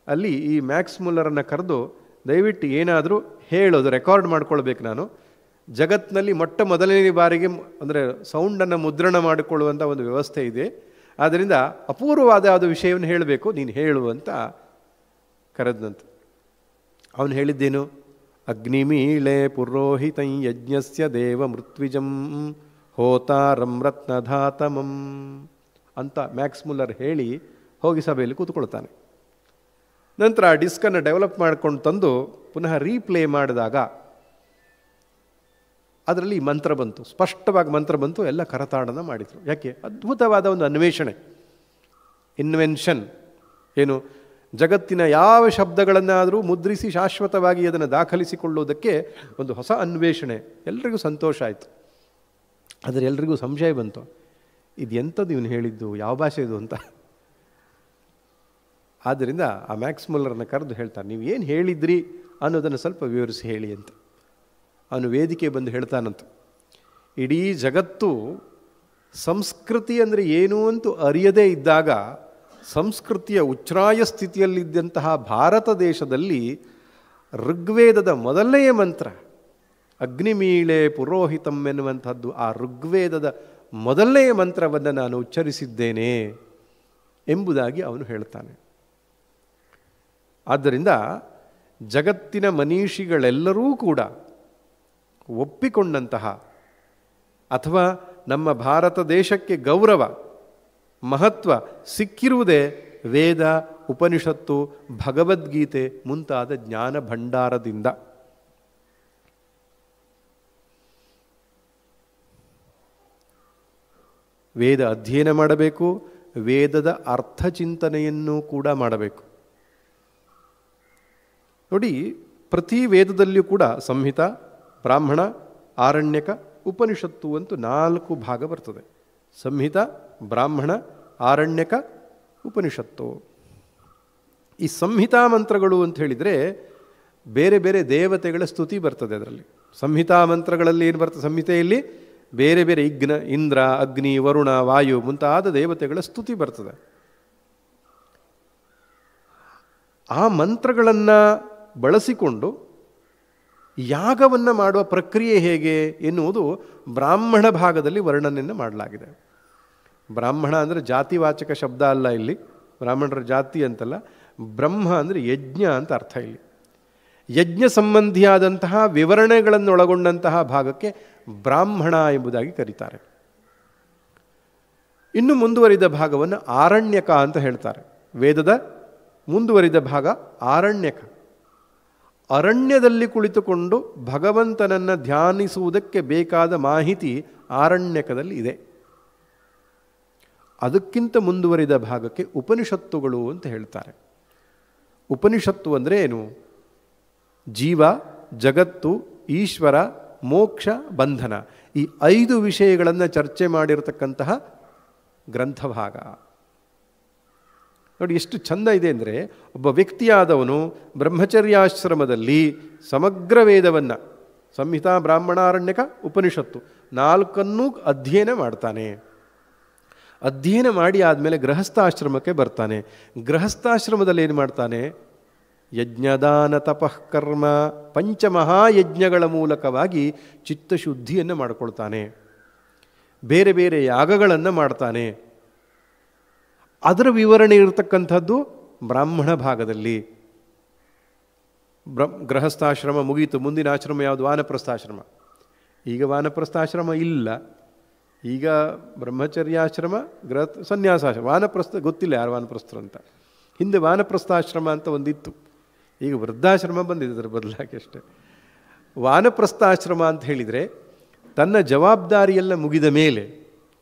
[SPEAKER 1] ಅಲ್ಲಿ ಈ ಮ್ಯಾಕ್ಸ್ ಮುಲ್ಲರನ್ನು ಕರೆದು, ದಯವಿಟ್ಟು ಏನಾದರೂ ಹೇಳೋದು, ರೆಕಾರ್ಡ್ ಮಾಡ್ಕೊಳ್ಬೇಕು, ನಾನು ಜಗತ್ತಿನಲ್ಲಿ ಮೊದಲನೇ ಬಾರಿಗೆ ಅಂದರೆ ಸೌಂಡನ್ನು ಮುದ್ರಣ ಮಾಡಿಕೊಳ್ಳುವಂಥ ಒಂದು ವ್ಯವಸ್ಥೆ ಇದೆ, ಆದ್ದರಿಂದ ಅಪೂರ್ವವಾದ ಯಾವುದೋ ವಿಷಯವನ್ನು ಹೇಳಬೇಕು, ನೀನು ಹೇಳು ಅಂತ ಕರೆದಂತೆ. ಅವನು ಹೇಳಿದ್ದೇನು? ಅಗ್ನಿಮೀಳೆ ಪುರೋಹಿತಂ ಯಜ್ಞಸ್ಯ ದೇವ ಮೃತ್ವಿಜಂ ಹೋತಾರಂ ರತ್ನಧಾತಮಂ ಅಂತ ಮ್ಯಾಕ್ಸ್ ಮುಲ್ಲರ್ ಹೇಳಿ ಹೋಗಿ ಸಭೆಯಲ್ಲಿ ಕೂತ್ಕೊಳ್ತಾನೆ. ನಂತರ ಆ ಡಿಸ್ಕನ್ನು ಡೆವಲಪ್ ಮಾಡ್ಕೊಂಡು ತಂದು ಪುನಃ ರೀಪ್ಲೇ ಮಾಡಿದಾಗ ಅದರಲ್ಲಿ ಮಂತ್ರ ಬಂತು, ಸ್ಪಷ್ಟವಾಗಿ ಮಂತ್ರ ಬಂತು, ಎಲ್ಲ ಕರತಾಡನ ಮಾಡಿದರು. ಯಾಕೆ? ಅದ್ಭುತವಾದ ಒಂದು ಅನ್ವೇಷಣೆ, ಇನ್ವೆನ್ಷನ್. ಏನು? ಜಗತ್ತಿನ ಯಾವ ಶಬ್ದಗಳನ್ನಾದರೂ ಮುದ್ರಿಸಿ ಶಾಶ್ವತವಾಗಿ ಅದನ್ನು ದಾಖಲಿಸಿಕೊಳ್ಳುವುದಕ್ಕೆ ಒಂದು ಹೊಸ ಅನ್ವೇಷಣೆ. ಎಲ್ರಿಗೂ ಸಂತೋಷ ಆಯಿತು. ಆದರೆ ಎಲ್ರಿಗೂ ಸಂಶಯ ಬಂತು, ಇದು ಎಂಥದ್ದು ಇವನು ಹೇಳಿದ್ದು, ಯಾವ ಭಾಷೆ ಇದು ಅಂತ. ಆದ್ದರಿಂದ ಆ ಮ್ಯಾಕ್ಸ್ ಮುಲ್ಲರ್ನ ಕರೆದು ಹೇಳ್ತಾನೆ, ನೀವು ಏನು ಹೇಳಿದ್ರಿ ಅನ್ನೋದನ್ನು ಸ್ವಲ್ಪ ವಿವರಿಸಿ ಹೇಳಿ ಅಂತ. ಅವನು ವೇದಿಕೆ ಬಂದು ಹೇಳ್ತಾನಂತ, ಇಡೀ ಜಗತ್ತು ಸಂಸ್ಕೃತಿ ಅಂದರೆ ಏನು ಅಂತೂ ಅರಿಯದೇ ಇದ್ದಾಗ, ಸಂಸ್ಕೃತಿಯ ಉಚ್ಛ್ರಾಯ ಸ್ಥಿತಿಯಲ್ಲಿದ್ದಂತಹ ಭಾರತ ದೇಶದಲ್ಲಿ ಋಗ್ವೇದದ ಮೊದಲನೆಯ ಮಂತ್ರ ಅಗ್ನಿಮೀಳೆ ಪುರೋಹಿತಂ ಎನ್ನುವಂಥದ್ದು, ಆ ಋಗ್ವೇದದ ಮೊದಲನೆಯ ಮಂತ್ರವನ್ನು ನಾನು ಉಚ್ಚರಿಸಿದ್ದೇನೆ ಎಂಬುದಾಗಿ ಅವನು ಹೇಳ್ತಾನೆ. ಆದ್ದರಿಂದ ಜಗತ್ತಿನ ಮನೀಷಿಗಳೆಲ್ಲರೂ ಕೂಡ ಒಪ್ಪಿಕೊಂಡಂತಹ, ಅಥವಾ ನಮ್ಮ ಭಾರತ ದೇಶಕ್ಕೆ ಗೌರವ ಮಹತ್ವ ಸಿಕ್ಕಿರುವುದೇ ವೇದ, ಉಪನಿಷತ್ತು, ಭಗವದ್ಗೀತೆ ಮುಂತಾದ ಜ್ಞಾನ ಭಂಡಾರದಿಂದ. ವೇದ ಅಧ್ಯಯನ ಮಾಡಬೇಕು, ವೇದದ ಅರ್ಥಚಿಂತನೆಯನ್ನು ಕೂಡ ಮಾಡಬೇಕು. ನೋಡಿ, ಪ್ರತಿ ವೇದದಲ್ಲಿಯೂ ಕೂಡ ಸಂಹಿತ, ಬ್ರಾಹ್ಮಣ, ಆರಣ್ಯಕ, ಉಪನಿಷತ್ತು ಅಂತೂ 4 ಭಾಗ ಬರ್ತದೆ. ಸಂಹಿತ, ಬ್ರಾಹ್ಮಣ, ಆರಣ್ಯಕ, ಉಪನಿಷತ್ತು. ಈ ಸಂಹಿತಾ ಮಂತ್ರಗಳು ಅಂತ ಹೇಳಿದರೆ ಬೇರೆ ಬೇರೆ ದೇವತೆಗಳ ಸ್ತುತಿ ಬರ್ತದೆ ಅದರಲ್ಲಿ. ಸಂಹಿತಾ ಮಂತ್ರಗಳಲ್ಲಿ ಏನು ಬರ್ತದೆ? ಸಂಹಿತೆಯಲ್ಲಿ ಬೇರೆ ಬೇರೆ ಇಂದ್ರ, ಅಗ್ನಿ, ವರುಣ, ವಾಯು ಮುಂತಾದ ದೇವತೆಗಳ ಸ್ತುತಿ ಬರ್ತದೆ. ಆ ಮಂತ್ರಗಳನ್ನು ಬಳಸಿಕೊಂಡು ಯಾಗವನ್ನು ಮಾಡುವ ಪ್ರಕ್ರಿಯೆ ಹೇಗೆ ಎನ್ನುವುದು ಬ್ರಾಹ್ಮಣ ಭಾಗದಲ್ಲಿ ವರ್ಣನೆಯನ್ನು ಮಾಡಲಾಗಿದೆ. ಬ್ರಾಹ್ಮಣ ಅಂದರೆ ಜಾತಿವಾಚಕ ಶಬ್ದ ಅಲ್ಲ, ಇಲ್ಲಿ ಬ್ರಾಹ್ಮಣರ ಜಾತಿ ಅಂತಲ್ಲ, ಬ್ರಹ್ಮ ಅಂದರೆ ಯಜ್ಞ ಅಂತ ಅರ್ಥ. ಇಲ್ಲಿ ಯಜ್ಞ ಸಂಬಂಧಿಯಾದಂತಹ ವಿವರಣೆಗಳನ್ನು ಒಳಗೊಂಡಂತಹ ಭಾಗಕ್ಕೆ ಬ್ರಾಹ್ಮಣ ಎಂಬುದಾಗಿ ಕರೀತಾರೆ. ಇನ್ನು ಮುಂದುವರಿದ ಭಾಗವನ್ನು ಆರಣ್ಯಕ ಅಂತ ಹೇಳ್ತಾರೆ. ವೇದದ ಮುಂದುವರಿದ ಭಾಗ ಆರಣ್ಯಕ. ಅರಣ್ಯದಲ್ಲಿ ಕುಳಿತುಕೊಂಡು ಭಗವಂತನನ್ನು ಧ್ಯಾನಿಸುವುದಕ್ಕೆ ಬೇಕಾದ ಮಾಹಿತಿ ಆರಣ್ಯಕದಲ್ಲಿ ಇದೆ. ಅದಕ್ಕಿಂತ ಮುಂದುವರಿದ ಭಾಗಕ್ಕೆ ಉಪನಿಷತ್ತುಗಳು ಅಂತ ಹೇಳ್ತಾರೆ. ಉಪನಿಷತ್ತು ಅಂದರೆ ಏನು? ಜೀವ, ಜಗತ್ತು, ಈಶ್ವರ, ಮೋಕ್ಷ, ಬಂಧನ, ಈ 5 ವಿಷಯಗಳನ್ನು ಚರ್ಚೆ ಮಾಡಿರತಕ್ಕಂತಹ ಗ್ರಂಥಭಾಗ. ನೋಡಿ ಎಷ್ಟು ಚಂದ ಇದೆ ಅಂದರೆ, ಒಬ್ಬ ವ್ಯಕ್ತಿಯಾದವನು ಬ್ರಹ್ಮಚರ್ಯಾಶ್ರಮದಲ್ಲಿ ಸಮಗ್ರ ವೇದವನ್ನು, ಸಂಹಿತಾ, ಬ್ರಾಹ್ಮಣಾರಣ್ಯಕ, ಉಪನಿಷತ್ತು 4 ಅಧ್ಯಯನ ಮಾಡ್ತಾನೆ. ಅಧ್ಯಯನ ಮಾಡಿ ಆದಮೇಲೆ ಗೃಹಸ್ಥಾಶ್ರಮಕ್ಕೆ ಬರ್ತಾನೆ. ಗೃಹಸ್ಥಾಶ್ರಮದಲ್ಲಿ ಏನು ಮಾಡ್ತಾನೆ? ಯಜ್ಞದಾನ ತಪಃಕರ್ಮ ಪಂಚಮಹಾಯಜ್ಞಗಳ ಮೂಲಕವಾಗಿ ಚಿತ್ತಶುದ್ಧಿಯನ್ನು ಮಾಡಿಕೊಳ್ತಾನೆ. ಬೇರೆ ಬೇರೆ ಯಾಗಗಳನ್ನು ಮಾಡ್ತಾನೆ. ಅದರ ವಿವರಣೆ ಇರತಕ್ಕಂಥದ್ದು ಬ್ರಾಹ್ಮಣ ಭಾಗದಲ್ಲಿ. ಗೃಹಸ್ಥಾಶ್ರಮ ಮುಗೀತು, ಮುಂದಿನ ಆಶ್ರಮ ಯಾವುದು? ವಾನಪ್ರಸ್ಥಾಶ್ರಮ. ಈಗ ವಾನಪ್ರಸ್ಥಾಶ್ರಮ ಇಲ್ಲ, ಈಗ ಬ್ರಹ್ಮಚರ್ಯಾಶ್ರಮ, ಸನ್ಯಾಸಾಶ್ರಮ. ವಾನಪ್ರಸ್ಥ ಗೊತ್ತಿಲ್ಲ ಯಾರು ವಾನಪ್ರಸ್ಥರು ಅಂತ. ಹಿಂದೆ ವಾನಪ್ರಸ್ಥಾಶ್ರಮ ಅಂತ ಒಂದಿತ್ತು, ಈಗ ವೃದ್ಧಾಶ್ರಮ ಬಂದಿದೆ ಅದರ ಬದಲಾಗಿ ಅಷ್ಟೇ. ವಾನಪ್ರಸ್ಥಾಶ್ರಮ ಅಂತ ಹೇಳಿದರೆ ತನ್ನ ಜವಾಬ್ದಾರಿಯೆಲ್ಲ ಮುಗಿದ ಮೇಲೆ,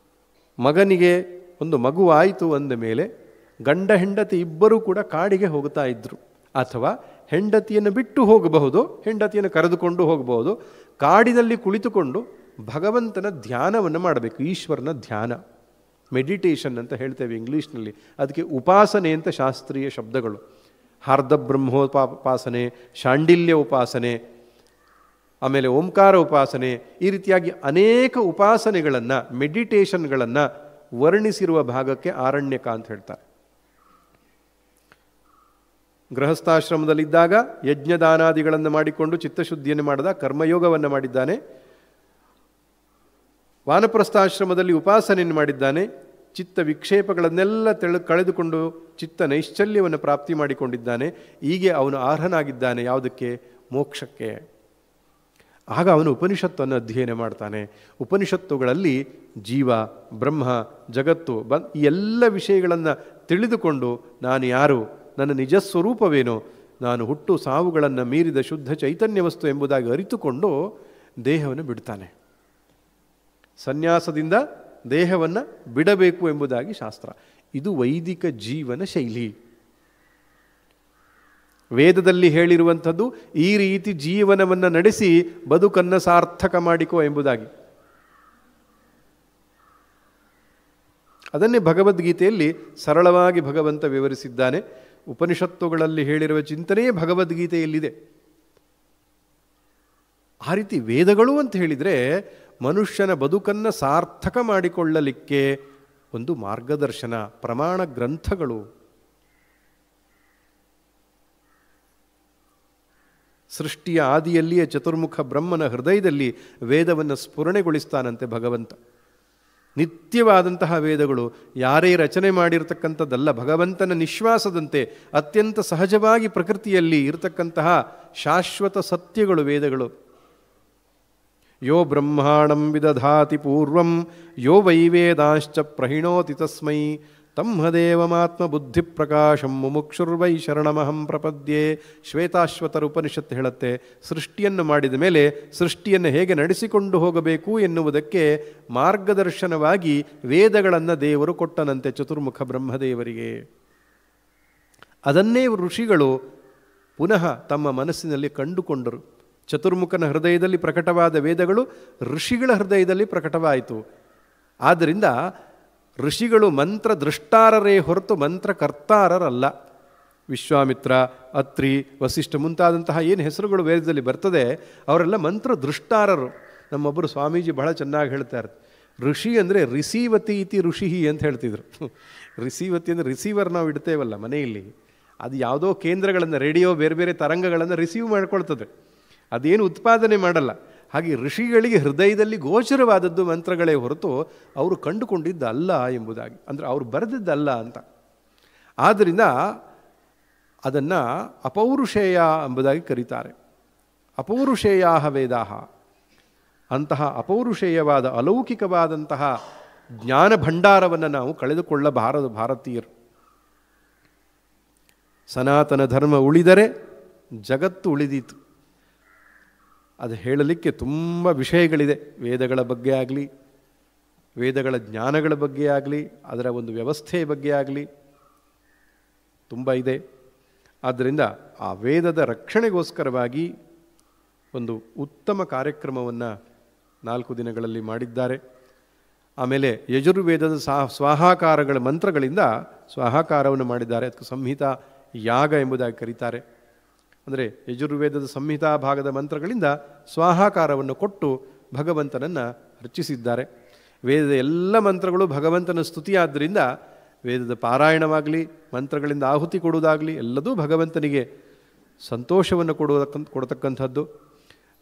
[SPEAKER 1] ಮಗನಿಗೆ ಒಂದು ಮಗು ಆಯಿತು ಅಂದ ಮೇಲೆ ಗಂಡ ಹೆಂಡತಿ ಇಬ್ಬರೂ ಕೂಡ ಕಾಡಿಗೆ ಹೋಗ್ತಾ ಇದ್ದರು. ಅಥವಾ ಹೆಂಡತಿಯನ್ನು ಬಿಟ್ಟು ಹೋಗಬಹುದು, ಹೆಂಡತಿಯನ್ನು ಕರೆದುಕೊಂಡು ಹೋಗಬಹುದು. ಕಾಡಿನಲ್ಲಿ ಕುಳಿತುಕೊಂಡು ಭಗವಂತನ ಧ್ಯಾನವನ್ನು ಮಾಡಬೇಕು. ಈಶ್ವರನ ಧ್ಯಾನ, ಮೆಡಿಟೇಷನ್ ಅಂತ ಹೇಳ್ತೇವೆ ಇಂಗ್ಲೀಷ್ನಲ್ಲಿ. ಅದಕ್ಕೆ ಉಪಾಸನೆ ಅಂತ ಶಾಸ್ತ್ರೀಯ ಶಬ್ದಗಳು. ಹಾರ್ದ ಬ್ರಹ್ಮೋಪಾಸನೆ, ಶಾಂಡಿಲ್ಯ ಉಪಾಸನೆ, ಆಮೇಲೆ ಓಂಕಾರ ಉಪಾಸನೆ, ಈ ರೀತಿಯಾಗಿ ಅನೇಕ ಉಪಾಸನೆಗಳನ್ನು, ಮೆಡಿಟೇಷನ್ಗಳನ್ನು ವರ್ಣಿಸಿರುವ ಭಾಗಕ್ಕೆ ಆರಣ್ಯಕ ಅಂತ ಹೇಳ್ತಾರೆ. ಗೃಹಸ್ಥಾಶ್ರಮದಲ್ಲಿದ್ದಾಗ ಯಜ್ಞದಾನಾದಿಗಳನ್ನು ಮಾಡಿಕೊಂಡು ಚಿತ್ತಶುದ್ಧಿಯನ್ನು ಮಾಡಿದ, ಕರ್ಮಯೋಗವನ್ನು ಮಾಡಿದ್ದಾನೆ. ವಾನಪ್ರಸ್ಥಾಶ್ರಮದಲ್ಲಿ ಉಪಾಸನೆಯನ್ನು ಮಾಡಿದ್ದಾನೆ. ಚಿತ್ತ ವಿಕ್ಷೇಪಗಳನ್ನೆಲ್ಲ ಕಳೆದುಕೊಂಡು ಚಿತ್ತ ನೈಶ್ಚಲ್ಯವನ್ನು ಪ್ರಾಪ್ತಿ ಮಾಡಿಕೊಂಡಿದ್ದಾನೆ. ಹೀಗೆ ಅವನು ಅರ್ಹನಾಗಿದ್ದಾನೆ ಯಾವುದಕ್ಕೆ? ಮೋಕ್ಷಕ್ಕೆ. ಆಗ ಅವನು ಉಪನಿಷತ್ತನ್ನು ಅಧ್ಯಯನ ಮಾಡ್ತಾನೆ. ಉಪನಿಷತ್ತುಗಳಲ್ಲಿ ಜೀವ, ಬ್ರಹ್ಮ, ಜಗತ್ತು ಈ ಎಲ್ಲ ವಿಷಯಗಳನ್ನು ತಿಳಿದುಕೊಂಡು ನಾನು ಯಾರು, ನನ್ನ ನಿಜಸ್ವರೂಪವೇನೋ, ನಾನು ಹುಟ್ಟು ಸಾವುಗಳನ್ನು ಮೀರಿದ ಶುದ್ಧ ಚೈತನ್ಯ ವಸ್ತು ಎಂಬುದಾಗಿ ಅರಿತುಕೊಂಡು ದೇಹವನ್ನು ಬಿಡ್ತಾನೆ. ಸನ್ಯಾಸದಿಂದ ದೇಹವನ್ನು ಬಿಡಬೇಕು ಎಂಬುದಾಗಿ ಶಾಸ್ತ್ರ. ಇದು ವೈದಿಕ ಜೀವನ ಶೈಲಿ. ವೇದದಲ್ಲಿ ಹೇಳಿರುವಂಥದ್ದು ಈ ರೀತಿ ಜೀವನವನ್ನು ನಡೆಸಿ ಬದುಕನ್ನು ಸಾರ್ಥಕ ಮಾಡಿಕೋ ಎಂಬುದಾಗಿ. ಅದನ್ನೇ ಭಗವದ್ಗೀತೆಯಲ್ಲಿ ಸರಳವಾಗಿ ಭಗವಂತ ವಿವರಿಸಿದ್ದಾನೆ. ಉಪನಿಷತ್ತುಗಳಲ್ಲಿ ಹೇಳಿರುವ ಚಿಂತನೆಯೇ ಭಗವದ್ಗೀತೆಯಲ್ಲಿದೆ. ಆ ರೀತಿ ವೇದಗಳು ಅಂತ ಹೇಳಿದರೆ ಮನುಷ್ಯನ ಬದುಕನ್ನು ಸಾರ್ಥಕ ಮಾಡಿಕೊಳ್ಳಲಿಕ್ಕೆ ಒಂದು ಮಾರ್ಗದರ್ಶನ, ಪ್ರಮಾಣ ಗ್ರಂಥಗಳು. ಸೃಷ್ಟಿಯ ಆದಿಯಲ್ಲಿಯೇ ಚತುರ್ಮುಖ ಬ್ರಹ್ಮನ ಹೃದಯದಲ್ಲಿ ವೇದವನ್ನು ಸ್ಫುರಣೆಗೊಳಿಸ್ತಾನಂತೆ ಭಗವಂತ. ನಿತ್ಯವಾದಂತಹ ವೇದಗಳು ಯಾರೇ ರಚನೆ ಮಾಡಿರ್ತಕ್ಕಂಥದ್ದಲ್ಲ, ಭಗವಂತನ ನಿಶ್ವಾಸದಂತೆ ಅತ್ಯಂತ ಸಹಜವಾಗಿ ಪ್ರಕೃತಿಯಲ್ಲಿ ಇರತಕ್ಕಂತಹ ಶಾಶ್ವತ ಸತ್ಯಗಳು ವೇದಗಳು. ಯೋ ಬ್ರಹ್ಮಾಣಂ ವಿದಧಾತಿ ಪೂರ್ವಂ ಯೋ ವೈ ವೇದಾಂಶ್ಚ ಪ್ರಹಿಣೋತಿ ತಸ್ಮೈ ತಮ್ಮದೇವಮಾತ್ಮ ಬುದ್ಧಿ ಪ್ರಕಾಶಂ ಮುಮುಕ್ಷುರ್ವೈ ಶರಣಮಹಂ ಪ್ರಪದ್ಯೆ. ಶ್ವೇತಾಶ್ವತರ ಉಪನಿಷತ್ತು ಹೇಳುತ್ತೆ, ಸೃಷ್ಟಿಯನ್ನು ಮಾಡಿದ ಮೇಲೆ ಸೃಷ್ಟಿಯನ್ನು ಹೇಗೆ ನಡೆಸಿಕೊಂಡು ಹೋಗಬೇಕು ಎನ್ನುವುದಕ್ಕೆ ಮಾರ್ಗದರ್ಶನವಾಗಿ ವೇದಗಳನ್ನು ದೇವರು ಕೊಟ್ಟನಂತೆ ಚತುರ್ಮುಖ ಬ್ರಹ್ಮದೇವರಿಗೆ. ಅದನ್ನೇ ಋಷಿಗಳು ಪುನಃ ತಮ್ಮ ಮನಸ್ಸಿನಲ್ಲಿ ಕಂಡುಕೊಂಡರು. ಚತುರ್ಮುಖನ ಹೃದಯದಲ್ಲಿ ಪ್ರಕಟವಾದ ವೇದಗಳು ಋಷಿಗಳ ಹೃದಯದಲ್ಲಿ ಪ್ರಕಟವಾಯಿತು. ಆದ್ದರಿಂದ ಋಷಿಗಳು ಮಂತ್ರ ದೃಷ್ಟಾರರೇ ಹೊರತು ಮಂತ್ರ ಕರ್ತಾರರಲ್ಲ. ವಿಶ್ವಾಮಿತ್ರ, ಅತ್ರಿ, ವಸಿಷ್ಠ ಮುಂತಾದಂತಹ ಏನು ಹೆಸರುಗಳು ವೇದದಲ್ಲಿ ಬರ್ತದೆ ಅವರೆಲ್ಲ ಮಂತ್ರ ದೃಷ್ಟಾರರು. ನಮ್ಮೊಬ್ಬರು ಸ್ವಾಮೀಜಿ ಬಹಳ ಚೆನ್ನಾಗಿ ಹೇಳ್ತಾರೆ, ಋಷಿ ಅಂದರೆ ರಿಸೀವತಿ ಇತಿ ಋಷಿ ಅಂತ ಹೇಳ್ತಿದ್ರು. ರಿಸೀವತಿ ಅಂದರೆ ರಿಸೀವರ್ ನಾವು ಇಡ್ತೇವಲ್ಲ ಮನೆಯಲ್ಲಿ, ಅದು ಯಾವುದೋ ಕೇಂದ್ರಗಳನ್ನು, ರೇಡಿಯೋ ಬೇರೆ ಬೇರೆ ತರಂಗಗಳನ್ನು ರಿಸೀವ್ ಮಾಡ್ಕೊಳ್ತದೆ, ಅದೇನು ಉತ್ಪಾದನೆ ಮಾಡಲ್ಲ. ಹಾಗೆ ಋಷಿಗಳಿಗೆ ಹೃದಯದಲ್ಲಿ ಗೋಚರವಾದದ್ದು ಮಂತ್ರಗಳೇ ಹೊರತು ಅವರು ಕಂಡುಕೊಂಡಿದ್ದ ಅಲ್ಲ ಎಂಬುದಾಗಿ, ಅಂದರೆ ಅವರು ಬರೆದಿದ್ದಲ್ಲ ಅಂತ. ಆದ್ದರಿಂದ ಅದನ್ನು ಅಪೌರುಷೇಯ ಎಂಬುದಾಗಿ ಕರೀತಾರೆ. ಅಪೌರುಷೇಯಾ ವೇದಾಹ, ಅಂತಹ ಅಪೌರುಷೇಯವಾದ ಅಲೌಕಿಕವಾದಂತಹ ಜ್ಞಾನ ಭಂಡಾರವನ್ನು ನಾವು ಕಳೆದುಕೊಳ್ಳಬಾರದು ಭಾರತೀಯರು. ಸನಾತನ ಧರ್ಮ ಉಳಿದರೆ ಜಗತ್ತು ಉಳಿದೀತು. ಅದು ಹೇಳಲಿಕ್ಕೆ ತುಂಬ ವಿಷಯಗಳಿದೆ. ವೇದಗಳ ಬಗ್ಗೆ ಆಗಲಿ, ವೇದಗಳ ಜ್ಞಾನಗಳ ಬಗ್ಗೆ ಆಗಲಿ, ಅದರ ಒಂದು ವ್ಯವಸ್ಥೆಯ ಬಗ್ಗೆ ಆಗಲಿ ತುಂಬ ಇದೆ. ಆದ್ದರಿಂದ ಆ ವೇದದ ರಕ್ಷಣೆಗೋಸ್ಕರವಾಗಿ ಒಂದು ಉತ್ತಮ ಕಾರ್ಯಕ್ರಮವನ್ನು 4 ದಿನಗಳಲ್ಲಿ ಮಾಡಿದ್ದಾರೆ. ಆಮೇಲೆ ಯಜುರ್ವೇದದ ಸ್ವಾಹಾಕಾರಗಳ ಮಂತ್ರಗಳಿಂದ ಸ್ವಾಹಾಕಾರವನ್ನು ಮಾಡಿದ್ದಾರೆ. ಅದಕ್ಕೆ ಸಂಹಿತಾ ಯಾಗ ಎಂಬುದಾಗಿ ಕರೀತಾರೆ. ಅಂದರೆ ಯಜುರ್ವೇದದ ಸಂಹಿತಾ ಭಾಗದ ಮಂತ್ರಗಳಿಂದ ಸ್ವಾಹಾಕಾರವನ್ನು ಕೊಟ್ಟು ಭಗವಂತನನ್ನು ಅರ್ಚಿಸಿದ್ದಾರೆ. ವೇದದ ಎಲ್ಲ ಮಂತ್ರಗಳು ಭಗವಂತನ ಸ್ತುತಿಯಾದ್ದರಿಂದ ವೇದದ ಪಾರಾಯಣವಾಗಲಿ, ಮಂತ್ರಗಳಿಂದ ಆಹುತಿ ಕೊಡುವುದಾಗಲಿ ಎಲ್ಲದೂ ಭಗವಂತನಿಗೆ ಸಂತೋಷವನ್ನು ಕೊಡತಕ್ಕಂಥದ್ದು.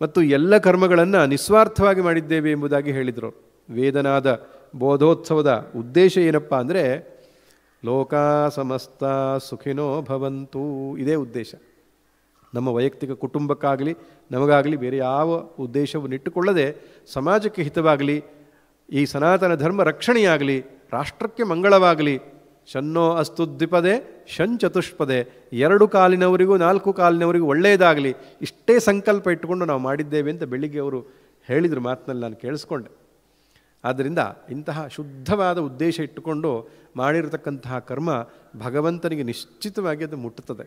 [SPEAKER 1] ಮತ್ತು ಎಲ್ಲ ಕರ್ಮಗಳನ್ನು ನಿಸ್ವಾರ್ಥವಾಗಿ ಮಾಡಿದ್ದೇವೆ ಎಂಬುದಾಗಿ ಹೇಳಿದರು. ವೇದನಾದ ಬೋಧೋತ್ಸವದ ಉದ್ದೇಶ ಏನಪ್ಪ ಅಂದರೆ ಲೋಕಾ ಸಮಸ್ತ ಸುಖಿನೋ ಭವಂತು, ಇದೇ ಉದ್ದೇಶ. ನಮ್ಮ ವೈಯಕ್ತಿಕ ಕುಟುಂಬಕ್ಕಾಗಲಿ ನಮಗಾಗಲಿ ಬೇರೆ ಯಾವ ಉದ್ದೇಶವನ್ನು ಇಟ್ಟುಕೊಳ್ಳದೆ ಸಮಾಜಕ್ಕೆ ಹಿತವಾಗಲಿ, ಈ ಸನಾತನ ಧರ್ಮ ರಕ್ಷಣೆಯಾಗಲಿ, ರಾಷ್ಟ್ರಕ್ಕೆ ಮಂಗಳವಾಗಲಿ. ಶನ್ನೋ ಅಸ್ತು ದ್ವಿಪದೆ ಶಂಚತುಷ್ಪದೆ, 2 ಕಾಲಿನವರಿಗೂ 4 ಕಾಲಿನವರಿಗೂ ಒಳ್ಳೆಯದಾಗಲಿ, ಇಷ್ಟೇ ಸಂಕಲ್ಪ ಇಟ್ಟುಕೊಂಡು ನಾವು ಮಾಡಿದ್ದೇವೆ ಅಂತ ಬೆಳಿಗ್ಗೆ ಅವರು ಹೇಳಿದರು ಮಾತಿನಲ್ಲಿ ನಾನು ಕೇಳಿಸ್ಕೊಂಡೆ. ಆದ್ದರಿಂದ ಇಂತಹ ಶುದ್ಧವಾದ ಉದ್ದೇಶ ಇಟ್ಟುಕೊಂಡು ಮಾಡಿರತಕ್ಕಂತಹ ಕರ್ಮ ಭಗವಂತನಿಗೆ ನಿಶ್ಚಿತವಾಗಿ ಅದು ಮುಟ್ಟುತ್ತದೆ.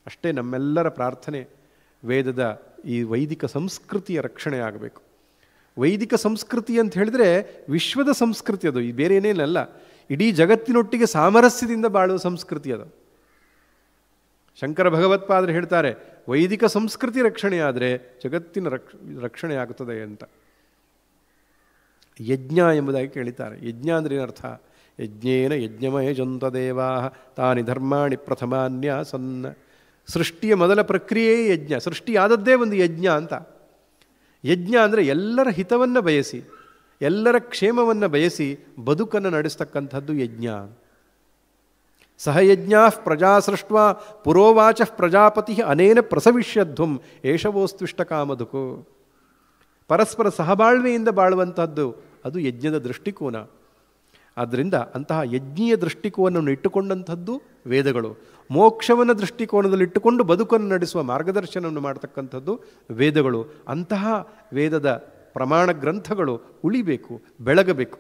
[SPEAKER 1] ಅಷ್ಟೇ ನಮ್ಮೆಲ್ಲರ ಪ್ರಾರ್ಥನೆ. ವೇದದ ಈ ವೈದಿಕ ಸಂಸ್ಕೃತಿಯ ರಕ್ಷಣೆ ಆಗಬೇಕು. ವೈದಿಕ ಸಂಸ್ಕೃತಿ ಅಂತ ಹೇಳಿದ್ರೆ ವಿಶ್ವದ ಸಂಸ್ಕೃತಿ ಅದು, ಈ ಬೇರೆ ಏನೇನಲ್ಲ, ಇಡೀ ಜಗತ್ತಿನೊಟ್ಟಿಗೆ ಸಾಮರಸ್ಯದಿಂದ ಬಾಳುವ ಸಂಸ್ಕೃತಿ ಅದು. ಶಂಕರ ಭಗವತ್ಪಾದರು ಹೇಳ್ತಾರೆ, ವೈದಿಕ ಸಂಸ್ಕೃತಿ ರಕ್ಷಣೆ ಆದರೆ ಜಗತ್ತಿನ ರಕ್ಷಣೆ ಆಗುತ್ತದೆ ಅಂತ. ಯಜ್ಞ ಎಂಬುದಾಗಿ ಕೇಳಿದ್ದಾರೆ. ಯಜ್ಞ ಅಂದರೆ ಏನರ್ಥ? ಯಜ್ಞೇನ ಯಜ್ಞಮಯ ಜಂತ ದೇವಾ ತಾನಿ ಧರ್ಮಾಣಿ ಪ್ರಥಮಾನ್ಯ ಸನ್ನ. ಸೃಷ್ಟಿಯ ಮೊದಲ ಪ್ರಕ್ರಿಯೆಯೇ ಯಜ್ಞ. ಸೃಷ್ಟಿಯಾದದ್ದೇ ಒಂದು ಯಜ್ಞ ಅಂತ. ಯಜ್ಞ ಅಂದರೆ ಎಲ್ಲರ ಹಿತವನ್ನು ಬಯಸಿ, ಎಲ್ಲರ ಕ್ಷೇಮವನ್ನು ಬಯಸಿ ಬದುಕನ್ನು ನಡೆಸ್ತಕ್ಕಂಥದ್ದು ಯಜ್ಞ. ಸಹಯಜ್ಞಾ ಪ್ರಜಾ ಸೃಷ್ಟ ಪುರೋವಾಚ ಪ್ರಜಾಪತಿ ಅನೇನ ಪ್ರಸವಿಷ್ಯಧ್ವಂ ಏಷವೋಸ್ತ್ವಿಷ್ಟ ಕಾಮದುಕು. ಪರಸ್ಪರ ಸಹಬಾಳ್ವೆಯಿಂದ ಬಾಳುವಂಥದ್ದು ಅದು ಯಜ್ಞದ ದೃಷ್ಟಿಕೋನ. ಆದ್ದರಿಂದ ಅಂತಹ ಯಜ್ಞೀಯ ದೃಷ್ಟಿಕೋನವನ್ನು ಇಟ್ಟುಕೊಂಡಂಥದ್ದು ವೇದಗಳು. ಮೋಕ್ಷವನ್ನು ದೃಷ್ಟಿಕೋನದಲ್ಲಿ ಇಟ್ಟುಕೊಂಡು ಬದುಕನ್ನು ನಡೆಸುವ ಮಾರ್ಗದರ್ಶನವನ್ನು ಮಾಡತಕ್ಕಂಥದ್ದು ವೇದಗಳು. ಅಂತಹ ವೇದದ ಪ್ರಮಾಣ ಗ್ರಂಥಗಳು ಉಳಿಬೇಕು, ಬೆಳಗಬೇಕು.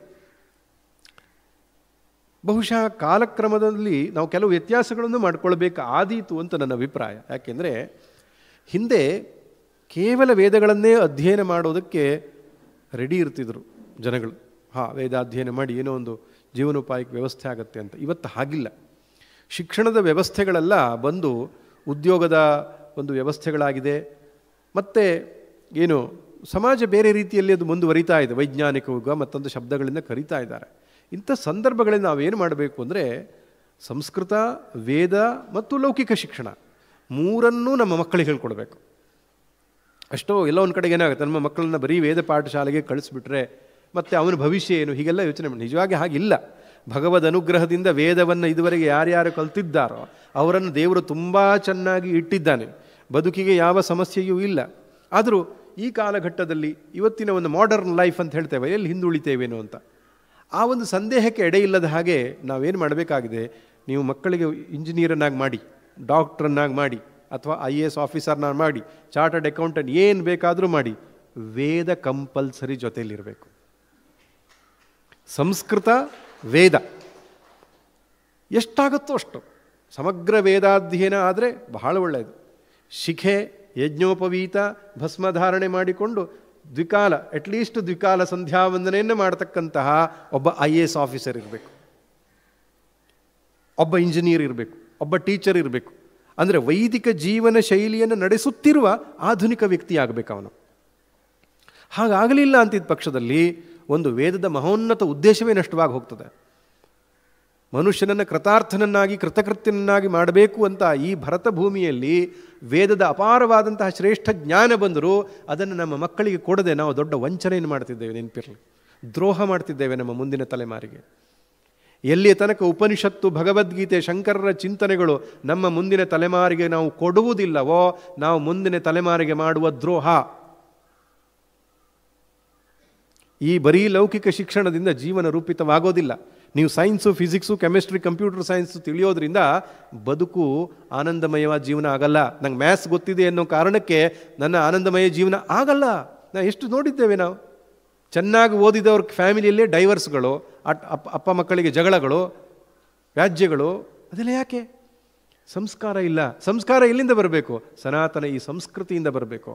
[SPEAKER 1] ಬಹುಶಃ ಕಾಲಕ್ರಮದಲ್ಲಿ ನಾವು ಕೆಲವು ವ್ಯತ್ಯಾಸಗಳನ್ನು ಮಾಡಿಕೊಳ್ಬೇಕು ಆದೀತು ಅಂತ ನನ್ನ ಅಭಿಪ್ರಾಯ. ಯಾಕೆಂದರೆ ಹಿಂದೆ ಕೇವಲ ವೇದಗಳನ್ನೇ ಅಧ್ಯಯನ ಮಾಡೋದಕ್ಕೆ ರೆಡಿ ಇರ್ತಿದ್ರು ಜನಗಳು. ವೇದಾಧ್ಯಯನ ಮಾಡಿ ಏನೋ ಒಂದು ಜೀವನೋಪಾಯಕ್ಕೆ ವ್ಯವಸ್ಥೆ ಆಗುತ್ತೆ ಅಂತ. ಇವತ್ತು ಹಾಗಿಲ್ಲ. ಶಿಕ್ಷಣದ ವ್ಯವಸ್ಥೆಗಳೆಲ್ಲ ಬಂದು ಉದ್ಯೋಗದ ಒಂದು ವ್ಯವಸ್ಥೆಗಳಾಗಿದೆ. ಮತ್ತು ಏನು ಸಮಾಜ ಬೇರೆ ರೀತಿಯಲ್ಲಿ ಅದು ಮುಂದುವರಿತಾ ಇದೆ. ವೈಜ್ಞಾನಿಕ ಯುಗ ಮತ್ತೊಂದು ಶಬ್ದಗಳಿಂದ ಕರೀತಾ ಇದ್ದಾರೆ. ಇಂಥ ಸಂದರ್ಭಗಳಲ್ಲಿ ನಾವೇನು ಮಾಡಬೇಕು ಅಂದರೆ ಸಂಸ್ಕೃತ, ವೇದ ಮತ್ತು ಲೌಕಿಕ ಶಿಕ್ಷಣ ಮೂರನ್ನೂ ನಮ್ಮ ಮಕ್ಕಳಿಗೆ ಹೇಳ್ಕೊಡ್ಬೇಕು. ಅಷ್ಟೋ ಎಲ್ಲ ಒಂದು ಕಡೆಗೆ ಏನಾಗುತ್ತೆ, ನಮ್ಮ ಮಕ್ಕಳನ್ನ ಬರೀ ವೇದ ಪಾಠಶಾಲೆಗೆ ಕಳಿಸ್ಬಿಟ್ರೆ ಮತ್ತು ಅವನ ಭವಿಷ್ಯ ಏನು, ಹೀಗೆಲ್ಲ ಯೋಚನೆ ಮಾಡಿ. ನಿಜವಾಗಿ ಹಾಗಿಲ್ಲ. ಭಗವದ್ ಅನುಗ್ರಹದಿಂದ ವೇದವನ್ನು ಇದುವರೆಗೆ ಯಾರ್ಯಾರು ಕಲ್ತಿದ್ದಾರೋ ಅವರನ್ನು ದೇವರು ತುಂಬ ಚೆನ್ನಾಗಿ ಇಟ್ಟಿದ್ದಾನೆ. ಬದುಕಿಗೆ ಯಾವ ಸಮಸ್ಯೆಯೂ ಇಲ್ಲ. ಆದರೂ ಈ ಕಾಲಘಟ್ಟದಲ್ಲಿ ಇವತ್ತಿನ ಒಂದು ಮಾಡರ್ನ್ ಲೈಫ್ ಅಂತ ಹೇಳ್ತೇವೆ, ಎಲ್ಲಿ ಹಿಂದುಳಿತೇವೇನೋ ಅಂತ ಆ ಒಂದು ಸಂದೇಹಕ್ಕೆ ಎಡೆ ಇಲ್ಲದ ಹಾಗೆ ನಾವೇನು ಮಾಡಬೇಕಾಗಿದೆ, ನೀವು ಮಕ್ಕಳಿಗೆ ಇಂಜಿನಿಯರನ್ನಾಗಿ ಮಾಡಿ, ಡಾಕ್ಟ್ರನ್ನಾಗಿ ಮಾಡಿ, ಅಥವಾ IAS ಆಫೀಸರ್ನಾಗಿ ಮಾಡಿ, ಚಾರ್ಟರ್ಡ್ ಅಕೌಂಟೆಂಟ್ ಏನು ಬೇಕಾದರೂ ಮಾಡಿ, ವೇದ ಕಂಪಲ್ಸರಿ ಜೊತೆಯಲ್ಲಿರಬೇಕು. ಸಂಸ್ಕೃತ ವೇದ ಎಷ್ಟಾಗುತ್ತೋ ಅಷ್ಟು ಸಮಗ್ರ ವೇದಾಧ್ಯಯನ ಆದರೆ ಬಹಳ ಒಳ್ಳೆಯದು. ಶಿಖೆ, ಯಜ್ಞೋಪವೀತ, ಭಸ್ಮಧಾರಣೆ ಮಾಡಿಕೊಂಡು ಅಟ್ಲೀಸ್ಟ್ ದ್ವಿಕಾಲ ಸಂಧ್ಯಾವಂದನೆಯನ್ನು ಮಾಡತಕ್ಕಂತಹ ಒಬ್ಬ IAS ಆಫೀಸರ್ ಇರಬೇಕು, ಒಬ್ಬ ಇಂಜಿನಿಯರ್ ಇರಬೇಕು, ಒಬ್ಬ ಟೀಚರ್ ಇರಬೇಕು. ಅಂದರೆ ವೈದಿಕ ಜೀವನ ಶೈಲಿಯನ್ನು ನಡೆಸುತ್ತಿರುವ ಆಧುನಿಕ ವ್ಯಕ್ತಿ ಆಗಬೇಕು ಅವನು. ಹಾಗಾಗಲಿಲ್ಲ ಅಂತಿದ್ದ ಪಕ್ಷದಲ್ಲಿ ಒಂದು ವೇದದ ಮಹೋನ್ನತ ಉದ್ದೇಶವೇ ನಷ್ಟವಾಗಿ ಹೋಗ್ತದೆ. ಮನುಷ್ಯನನ್ನು ಕೃತಾರ್ಥನನ್ನಾಗಿ ಕೃತಕೃತ್ಯನನ್ನಾಗಿ ಮಾಡಬೇಕು ಅಂತ ಈ ಭರತ ಭೂಮಿಯಲ್ಲಿ ವೇದದ ಅಪಾರವಾದಂತಹ ಶ್ರೇಷ್ಠ ಜ್ಞಾನ ಬಂದರೂ ಅದನ್ನು ನಮ್ಮ ಮಕ್ಕಳಿಗೆ ಕೊಡದೆ ನಾವು ದೊಡ್ಡ ವಂಚನೆಯನ್ನು ಮಾಡ್ತಿದ್ದೇವೆ. ನೆನಪಿರಲಿ, ದ್ರೋಹ ಮಾಡ್ತಿದ್ದೇವೆ ನಮ್ಮ ಮುಂದಿನ ತಲೆಮಾರಿಗೆ. ಎಲ್ಲಿಯ ತನಕ ಉಪನಿಷತ್ತು, ಭಗವದ್ಗೀತೆ, ಶಂಕರರ ಚಿಂತನೆಗಳು ನಮ್ಮ ಮುಂದಿನ ತಲೆಮಾರಿಗೆ ನಾವು ಕೊಡುವುದಿಲ್ಲವೋ ನಾವು ಮುಂದಿನ ತಲೆಮಾರಿಗೆ ಮಾಡುವ ದ್ರೋಹ. ಈ ಬರೀ ಲೌಕಿಕ ಶಿಕ್ಷಣದಿಂದ ಜೀವನ ರೂಪಿತವಾಗೋದಿಲ್ಲ. ನೀವು science, physics, chemistry, computer science ತಿಳಿಯೋದ್ರಿಂದ ಬದುಕು ಆನಂದಮಯವಾದ ಜೀವನ ಆಗಲ್ಲ. ನಂಗೆ ಮ್ಯಾಥ್ಸ್ ಗೊತ್ತಿದೆ ಅನ್ನೋ ಕಾರಣಕ್ಕೆ ನನ್ನ ಆನಂದಮಯ ಜೀವನ ಆಗಲ್ಲ. ನಾವು ಎಷ್ಟು ನೋಡಿದ್ದೇವೆ. ನಾವು ಚೆನ್ನಾಗಿ ಓದಿದವ್ರ ಫ್ಯಾಮಿಲಿಯಲ್ಲೇ ಡೈವರ್ಸ್ಗಳು, ಅಪ್ಪ ಮಕ್ಕಳಿಗೆ ಜಗಳಗಳು, ವ್ಯಾಜ್ಯಗಳು. ಅದೆಲ್ಲ ಯಾಕೆ? ಸಂಸ್ಕಾರ ಇಲ್ಲ. ಸಂಸ್ಕಾರ ಎಲ್ಲಿಂದ ಬರಬೇಕು? ಸನಾತನ ಈ ಸಂಸ್ಕೃತಿಯಿಂದ ಬರಬೇಕು.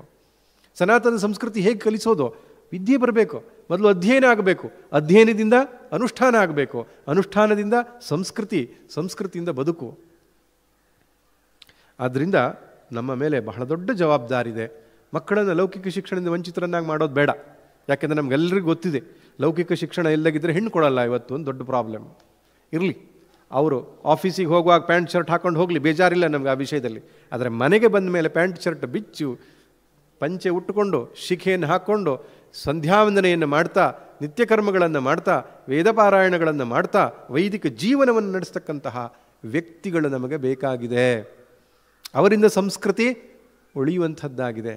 [SPEAKER 1] ಸನಾತನ ಸಂಸ್ಕೃತಿ ಹೇಗೆ ಕಲಿಸೋದು? ವಿದ್ಯೆ ಬರಬೇಕು. ಮೊದಲು ಅಧ್ಯಯನ ಆಗಬೇಕು, ಅಧ್ಯಯನದಿಂದ ಅನುಷ್ಠಾನ ಆಗಬೇಕು, ಅನುಷ್ಠಾನದಿಂದ ಸಂಸ್ಕೃತಿ, ಸಂಸ್ಕೃತಿಯಿಂದ ಬದುಕು. ಆದ್ದರಿಂದ ನಮ್ಮ ಮೇಲೆ ಬಹಳ ದೊಡ್ಡ ಜವಾಬ್ದಾರಿ ಇದೆ. ಮಕ್ಕಳನ್ನು ಲೌಕಿಕ ಶಿಕ್ಷಣದಿಂದ ವಂಚಿತರನ್ನಾಗಿ ಮಾಡೋದು ಬೇಡ. ಯಾಕೆಂದರೆ ನಮಗೆಲ್ಲರಿಗೂ ಗೊತ್ತಿದೆ, ಲೌಕಿಕ ಶಿಕ್ಷಣ ಇಲ್ಲದಿದ್ದರೆ ಹೆಣ್ಣು ಕೊಡಲ್ಲ. ಇವತ್ತು ಒಂದು ದೊಡ್ಡ ಪ್ರಾಬ್ಲಮ್. ಇರಲಿ, ಅವರು ಆಫೀಸಿಗೆ ಹೋಗುವಾಗ ಪ್ಯಾಂಟ್ ಶರ್ಟ್ ಹಾಕ್ಕೊಂಡು ಹೋಗಲಿ, ಬೇಜಾರಿಲ್ಲ ನಮ್ಗೆ ಆ ವಿಷಯದಲ್ಲಿ. ಆದರೆ ಮನೆಗೆ ಬಂದ ಮೇಲೆ ಪ್ಯಾಂಟ್ ಶರ್ಟ್ ಬಿಚ್ಚು, ಪಂಚೆ ಉಟ್ಟುಕೊಂಡು, ಶಿಖೆಯನ್ನು ಹಾಕ್ಕೊಂಡು, ಸಂಧ್ಯಾವಂದನೆಯನ್ನು ಮಾಡ್ತಾ, ನಿತ್ಯಕರ್ಮಗಳನ್ನು ಮಾಡ್ತಾ, ವೇದಪಾರಾಯಣಗಳನ್ನು ಮಾಡ್ತಾ ವೈದಿಕ ಜೀವನವನ್ನು ನಡೆಸ್ತಕ್ಕಂತಹ ವ್ಯಕ್ತಿಗಳು ನಮಗೆ ಬೇಕಾಗಿದೆ. ಅವರಿಂದ ಸಂಸ್ಕೃತಿ ಉಳಿಯುವಂಥದ್ದಾಗಿದೆ.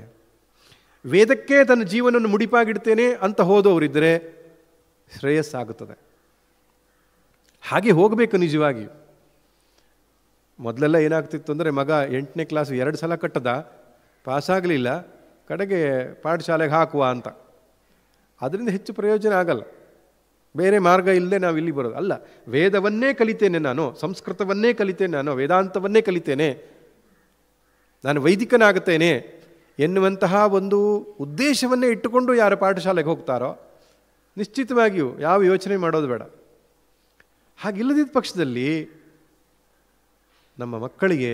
[SPEAKER 1] ವೇದಕ್ಕೆ ತನ್ನ ಜೀವನವನ್ನು ಮುಡಿಪಾಗಿಡ್ತೇನೆ ಅಂತ ಹೋದವರಿದ್ದರೆ ಶ್ರೇಯಸ್ಸಾಗುತ್ತದೆ. ಹಾಗೆ ಹೋಗಬೇಕು. ನಿಜವಾಗಿ ಮೊದಲೆಲ್ಲ ಏನಾಗ್ತಿತ್ತು ಅಂದರೆ, ಮಗ 8ನೇ ಕ್ಲಾಸ್ 2 ಸಲ ಕಟ್ಟದ, ಪಾಸಾಗಲಿಲ್ಲ, ಕಡೆಗೆ ಪಾಠಶಾಲೆಗೆ ಹಾಕುವ ಅಂತ. ಅದರಿಂದ ಹೆಚ್ಚು ಪ್ರಯೋಜನ ಆಗಲ್ಲ. ಬೇರೆ ಮಾರ್ಗ ಇಲ್ಲದೆ ನಾವು ಇಲ್ಲಿ ಬರೋದು ಅಲ್ಲ. ವೇದವನ್ನೇ ಕಲಿತೇನೆ ನಾನು, ಸಂಸ್ಕೃತವನ್ನೇ ಕಲಿತೇನೆ ನಾನು, ವೇದಾಂತವನ್ನೇ ಕಲಿತೇನೆ, ನಾನು ವೈದಿಕನಾಗುತ್ತೇನೆ. ಎನ್ನುವಂತಹ ಒಂದು ಉದ್ದೇಶವನ್ನೇ ಇಟ್ಟುಕೊಂಡು ಯಾರು ಪಾಠಶಾಲೆಗೆ ಹೋಗ್ತಾರೋ ನಿಶ್ಚಿತವಾಗಿಯೂ ಯಾವ ಯೋಚನೆ ಮಾಡೋದು ಬೇಡ. ಹಾಗಿಲ್ಲದಿದ್ದ ಪಕ್ಷದಲ್ಲಿ ನಮ್ಮ ಮಕ್ಕಳಿಗೆ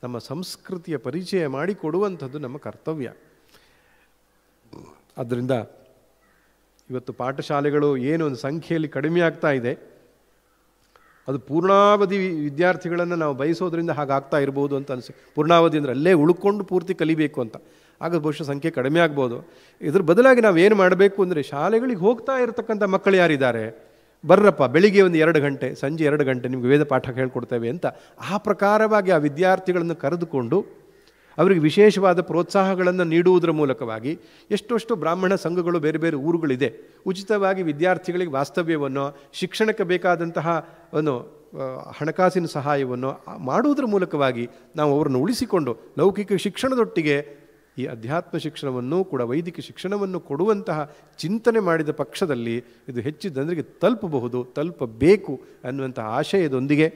[SPEAKER 1] ನಮ್ಮ ಸಂಸ್ಕೃತಿಯ ಪರಿಚಯ ಮಾಡಿಕೊಡುವಂಥದ್ದು ನಮ್ಮ ಕರ್ತವ್ಯ. ಆದ್ದರಿಂದ ಇವತ್ತು ಪಾಠಶಾಲೆಗಳು ಏನು ಒಂದು ಸಂಖ್ಯೆಯಲ್ಲಿ ಕಡಿಮೆ ಆಗ್ತಾ ಇದೆ, ಅದು ಪೂರ್ಣಾವಧಿ ವಿದ್ಯಾರ್ಥಿಗಳನ್ನು ನಾವು ಬಯಸೋದ್ರಿಂದ ಹಾಗಾಗ್ತಾ ಇರ್ಬೋದು ಅಂತ ಪೂರ್ಣಾವಧಿ ಅಂದರೆ ಅಲ್ಲೇ ಉಳ್ಕೊಂಡು ಪೂರ್ತಿ ಕಲಿಬೇಕು ಅಂತ. ಆಗ ಬಹುಶಃ ಸಂಖ್ಯೆ ಕಡಿಮೆ ಆಗ್ಬೋದು. ಇದ್ರ ಬದಲಾಗಿ ನಾವು ಏನು ಮಾಡಬೇಕು ಅಂದರೆ, ಶಾಲೆಗಳಿಗೆ ಹೋಗ್ತಾ ಇರತಕ್ಕಂಥ ಮಕ್ಕಳು ಯಾರಿದ್ದಾರೆ, ಬರ್ರಪ್ಪ ಬೆಳಿಗ್ಗೆ ಒಂದು 2 ಗಂಟೆ, ಸಂಜೆ 2 ಗಂಟೆ ನಿಮಗೆ ವೇದ ಪಾಠ ಹೇಳ್ಕೊಡ್ತೇವೆ ಅಂತ ಆ ಪ್ರಕಾರವಾಗಿ ಆ ವಿದ್ಯಾರ್ಥಿಗಳನ್ನು ಕರೆದುಕೊಂಡು ಅವರಿಗೆ ವಿಶೇಷವಾದ ಪ್ರೋತ್ಸಾಹಗಳನ್ನು ನೀಡುವುದರ ಮೂಲಕವಾಗಿ ಎಷ್ಟೊಷ್ಟು ಬ್ರಾಹ್ಮಣ ಸಂಘಗಳು ಬೇರೆ ಬೇರೆ ಊರುಗಳಿದೆ, ಉಚಿತವಾಗಿ ವಿದ್ಯಾರ್ಥಿಗಳಿಗೆ ವಾಸ್ತವ್ಯವನ್ನು, ಶಿಕ್ಷಣಕ್ಕೆ ಬೇಕಾದಂತಹ ಒಂದು ಹಣಕಾಸಿನ ಸಹಾಯವನ್ನು ಮಾಡುವುದರ ಮೂಲಕವಾಗಿ ನಾವು ಅವರನ್ನು ಉಳಿಸಿಕೊಂಡು ಲೌಕಿಕ ಶಿಕ್ಷಣದೊಟ್ಟಿಗೆ ಈ ಅಧ್ಯಾತ್ಮ ಶಿಕ್ಷಣವನ್ನು ಕೂಡ, ವೈದಿಕ ಶಿಕ್ಷಣವನ್ನು ಕೊಡುವಂತಹ ಚಿಂತನೆ ಮಾಡಿದ ಪಕ್ಷದಲ್ಲಿ ಇದು ಹೆಚ್ಚು ಜನರಿಗೆ ತಲುಪಬಹುದು, ತಲುಪಬೇಕು ಅನ್ನುವಂಥ ಆಶಯದೊಂದಿಗೆ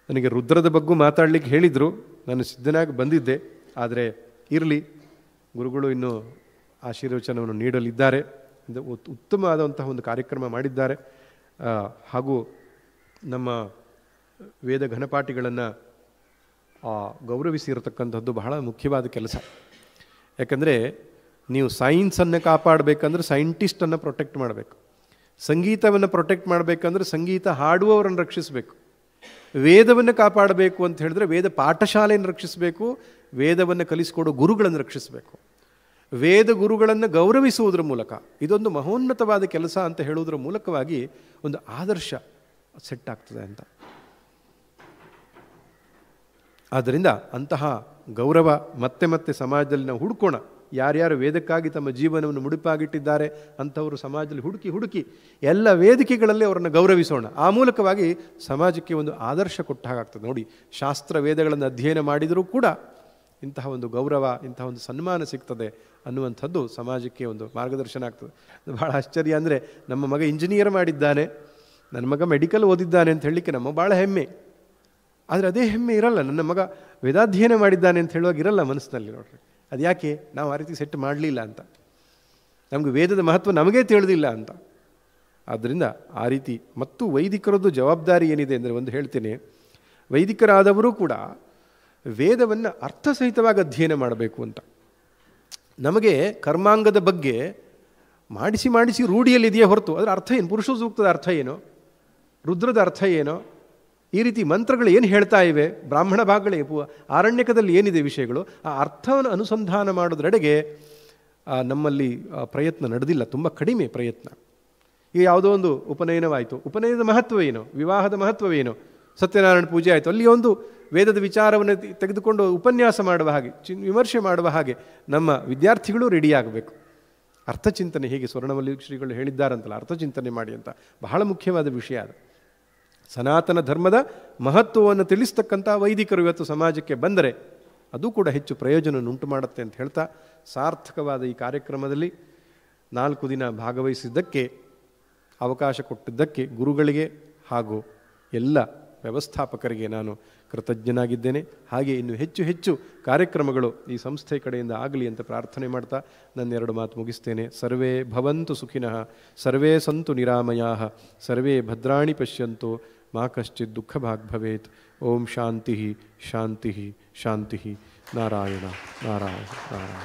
[SPEAKER 1] ನನಗೆ ರುದ್ರದ ಬಗ್ಗೆ ಮಾತಾಡಲಿಕ್ಕೆ ಹೇಳಿದರು. ನಾನು ಸಿದ್ಧನಾಗಿ ಬಂದಿದ್ದೆ, ಆದರೆ ಇರಲಿ, ಗುರುಗಳು ಇನ್ನೂ ಆಶೀರ್ವಚನವನ್ನು ನೀಡಲಿದ್ದಾರೆ. ಉತ್ತಮವಾದಂತಹ ಒಂದು ಕಾರ್ಯಕ್ರಮ ಮಾಡಿದ್ದಾರೆ. ಹಾಗೂ ನಮ್ಮ ವೇದ ಘನಪಾಠಿಗಳನ್ನು ಗೌರವಿಸಿರತಕ್ಕಂಥದ್ದು ಬಹಳ ಮುಖ್ಯವಾದ ಕೆಲಸ. ಯಾಕಂದರೆ ನೀವು ಸೈನ್ಸನ್ನು ಕಾಪಾಡಬೇಕಂದ್ರೆ ಸೈಂಟಿಸ್ಟನ್ನು ಪ್ರೊಟೆಕ್ಟ್ ಮಾಡಬೇಕು, ಸಂಗೀತವನ್ನು ಪ್ರೊಟೆಕ್ಟ್ ಮಾಡಬೇಕಂದ್ರೆ ಸಂಗೀತ ಹಾಡುವವರನ್ನು ರಕ್ಷಿಸಬೇಕು, ವೇದವನ್ನು ಕಾಪಾಡಬೇಕು ಅಂತ ಹೇಳಿದ್ರೆ ವೇದ ಪಾಠಶಾಲೆಯನ್ನು ರಕ್ಷಿಸಬೇಕು, ವೇದವನ್ನು ಕಲಿಸಿಕೊಡೋ ಗುರುಗಳನ್ನು ರಕ್ಷಿಸಬೇಕು, ವೇದ ಗುರುಗಳನ್ನು ಗೌರವಿಸುವುದರ ಮೂಲಕ ಇದೊಂದು ಮಹೋನ್ನತವಾದ ಕೆಲಸ ಅಂತ ಹೇಳುವುದರ ಮೂಲಕವಾಗಿ ಒಂದು ಆದರ್ಶ ಸೆಟ್ ಆಗ್ತದೆ ಅಂತ. ಆದ್ದರಿಂದ ಅಂತಹ ಗೌರವ ಮತ್ತೆ ಮತ್ತೆ ಸಮಾಜದಲ್ಲಿ ನಾವು ಹುಡುಕೋಣ. ಯಾರ್ಯಾರು ವೇದಕ್ಕಾಗಿ ತಮ್ಮ ಜೀವನವನ್ನು ಮುಡಿಪಾಗಿಟ್ಟಿದ್ದಾರೆ ಅಂಥವರು ಸಮಾಜದಲ್ಲಿ ಹುಡುಕಿ ಎಲ್ಲ ವೇದಿಕೆಗಳಲ್ಲಿ ಅವರನ್ನು ಗೌರವಿಸೋಣ. ಆ ಮೂಲಕವಾಗಿ ಸಮಾಜಕ್ಕೆ ಒಂದು ಆದರ್ಶ ಕೊಟ್ಟ ಹಾಗಾಗ್ತದೆ. ನೋಡಿ, ಶಾಸ್ತ್ರ ವೇದಗಳನ್ನು ಅಧ್ಯಯನ ಮಾಡಿದರೂ ಕೂಡ ಇಂತಹ ಒಂದು ಗೌರವ, ಇಂತಹ ಒಂದು ಸನ್ಮಾನ ಸಿಗ್ತದೆ ಅನ್ನುವಂಥದ್ದು ಸಮಾಜಕ್ಕೆ ಒಂದು ಮಾರ್ಗದರ್ಶನ ಆಗ್ತದೆ. ಭಾಳ ಆಶ್ಚರ್ಯ ಅಂದರೆ, ನಮ್ಮ ಮಗ ಇಂಜಿನಿಯರ್ ಮಾಡಿದ್ದಾನೆ, ನನ್ನ ಮಗ ಮೆಡಿಕಲ್ ಓದಿದ್ದಾನೆ ಅಂತ ಹೇಳಲಿಕ್ಕೆ ನಮ್ಮ ಭಾಳ ಹೆಮ್ಮೆ. ಆದರೆ ಅದೇ ಹೆಮ್ಮೆ ಇರಲ್ಲ ನನ್ನ ಮಗ ವೇದಾಧ್ಯಯನ ಮಾಡಿದ್ದಾನೆ ಅಂತ ಹೇಳುವಾಗ ಇರಲ್ಲ ಮನಸ್ಸಿನಲ್ಲಿ. ನೋಡ್ರಿ, ಅದು ಯಾಕೆ ನಾವು ಆ ರೀತಿ ಸೆಟ್ ಮಾಡಲಿಲ್ಲ ಅಂತ, ನಮಗೆ ವೇದದ ಮಹತ್ವ ನಮಗೇ ತಿಳಿದಿಲ್ಲ ಅಂತ. ಆದ್ದರಿಂದ ಆ ರೀತಿ ಮತ್ತು ವೈದಿಕರದ್ದು ಜವಾಬ್ದಾರಿ ಏನಿದೆ ಅಂದರೆ, ಒಂದು ಹೇಳ್ತೇನೆ, ವೈದಿಕರಾದವರು ಕೂಡ ವೇದವನ್ನು ಅರ್ಥಸಹಿತವಾಗಿ ಅಧ್ಯಯನ ಮಾಡಬೇಕು ಅಂತ. ನಮಗೆ ಕರ್ಮಾಂಗದ ಬಗ್ಗೆ ಮಾಡಿಸಿ ರೂಢಿಯಲ್ಲಿದೆಯೇ ಹೊರತು ಅದರ ಅರ್ಥ ಏನು, ಪುರುಷ ಸೂಕ್ತದ ಅರ್ಥ ಏನೋ, ರುದ್ರದ ಅರ್ಥ ಏನೋ, ಈ ರೀತಿ ಮಂತ್ರಗಳು ಏನು ಹೇಳ್ತಾ ಇವೆ, ಬ್ರಾಹ್ಮಣ ಭಾಗಗಳೇ ಆರಣ್ಯಕದಲ್ಲಿ ಏನಿದೆ ವಿಷಯಗಳು, ಆ ಅರ್ಥವನ್ನು ಅನುಸಂಧಾನ ಮಾಡೋದ್ರೆಡೆಗೆ ನಮ್ಮಲ್ಲಿ ಪ್ರಯತ್ನ ನಡೆದಿಲ್ಲ, ತುಂಬ ಕಡಿಮೆ ಪ್ರಯತ್ನ. ಈಗ ಯಾವುದೋ ಒಂದು ಉಪನಯನವಾಯಿತು, ಉಪನಯನದ ಮಹತ್ವ ಏನು, ವಿವಾಹದ ಮಹತ್ವವೇನು, ಸತ್ಯನಾರಾಯಣ ಪೂಜೆ ಆಯಿತು, ಅಲ್ಲಿ ಒಂದು ವೇದದ ವಿಚಾರವನ್ನು ತೆಗೆದುಕೊಂಡು ಉಪನ್ಯಾಸ ಮಾಡುವ ಹಾಗೆ, ವಿಮರ್ಶೆ ಮಾಡುವ ಹಾಗೆ ನಮ್ಮ ವಿದ್ಯಾರ್ಥಿಗಳು ರೆಡಿಯಾಗಬೇಕು. ಅರ್ಥಚಿಂತನೆ ಹೇಗೆ ಸ್ವರ್ಣವಲ್ಲಿ ಶ್ರೀಗಳು ಹೇಳಿದ್ದಾರಂತಲ್ಲ, ಅರ್ಥಚಿಂತನೆ ಮಾಡಿ ಅಂತ, ಬಹಳ ಮುಖ್ಯವಾದ ವಿಷಯ ಅದು. ಸನಾತನ ಧರ್ಮದ ಮಹತ್ವವನ್ನು ತಿಳಿಸ್ತಕ್ಕಂಥ ವೈದಿಕರು ಇವತ್ತು ಸಮಾಜಕ್ಕೆ ಬಂದರೆ ಅದು ಕೂಡ ಹೆಚ್ಚು ಪ್ರಯೋಜನವನ್ನುಂಟು ಮಾಡುತ್ತೆ ಅಂತ ಹೇಳ್ತಾ, ಸಾರ್ಥಕವಾದ ಈ ಕಾರ್ಯಕ್ರಮದಲ್ಲಿ 4 ದಿನ ಭಾಗವಹಿಸಿದ್ದಕ್ಕೆ, ಅವಕಾಶ ಕೊಟ್ಟಿದ್ದಕ್ಕೆ ಗುರುಗಳಿಗೆ ಹಾಗೂ ಎಲ್ಲ ವ್ಯವಸ್ಥಾಪಕರಿಗೆ ನಾನು ಕೃತಜ್ಞನಾಗಿದ್ದೇನೆ. ಹಾಗೆ ಇನ್ನು ಹೆಚ್ಚು ಹೆಚ್ಚು ಕಾರ್ಯಕ್ರಮಗಳು ಈ ಸಂಸ್ಥೆ ಕಡೆಯಿಂದ ಆಗಲಿ ಅಂತ ಪ್ರಾರ್ಥನೆ ಮಾಡ್ತಾ ನನ್ನ 2 ಮಾತು ಮುಗಿಸ್ತೇನೆ. ಸರ್ವೇ ಭವಂತು ಸುಖಿನಃ, ಸರ್ವೇ ಸಂತು ನಿರಾಮಯಾಃ, ಸರ್ವೇ ಭದ್ರಾಣಿ ಪಶ್ಯಂತು, ಮಾ ಕಶ್ಚಿತ್ ದುಃಖ ಭಾಗ್ ಭವೇತ್. ಓಂ ಶಾಂತಿ ಶಾಂತಿ ಶಾಂತಿ. ನಾರಾಯಣ ನಾರಾಯಣ ನಾರಾಯಣ.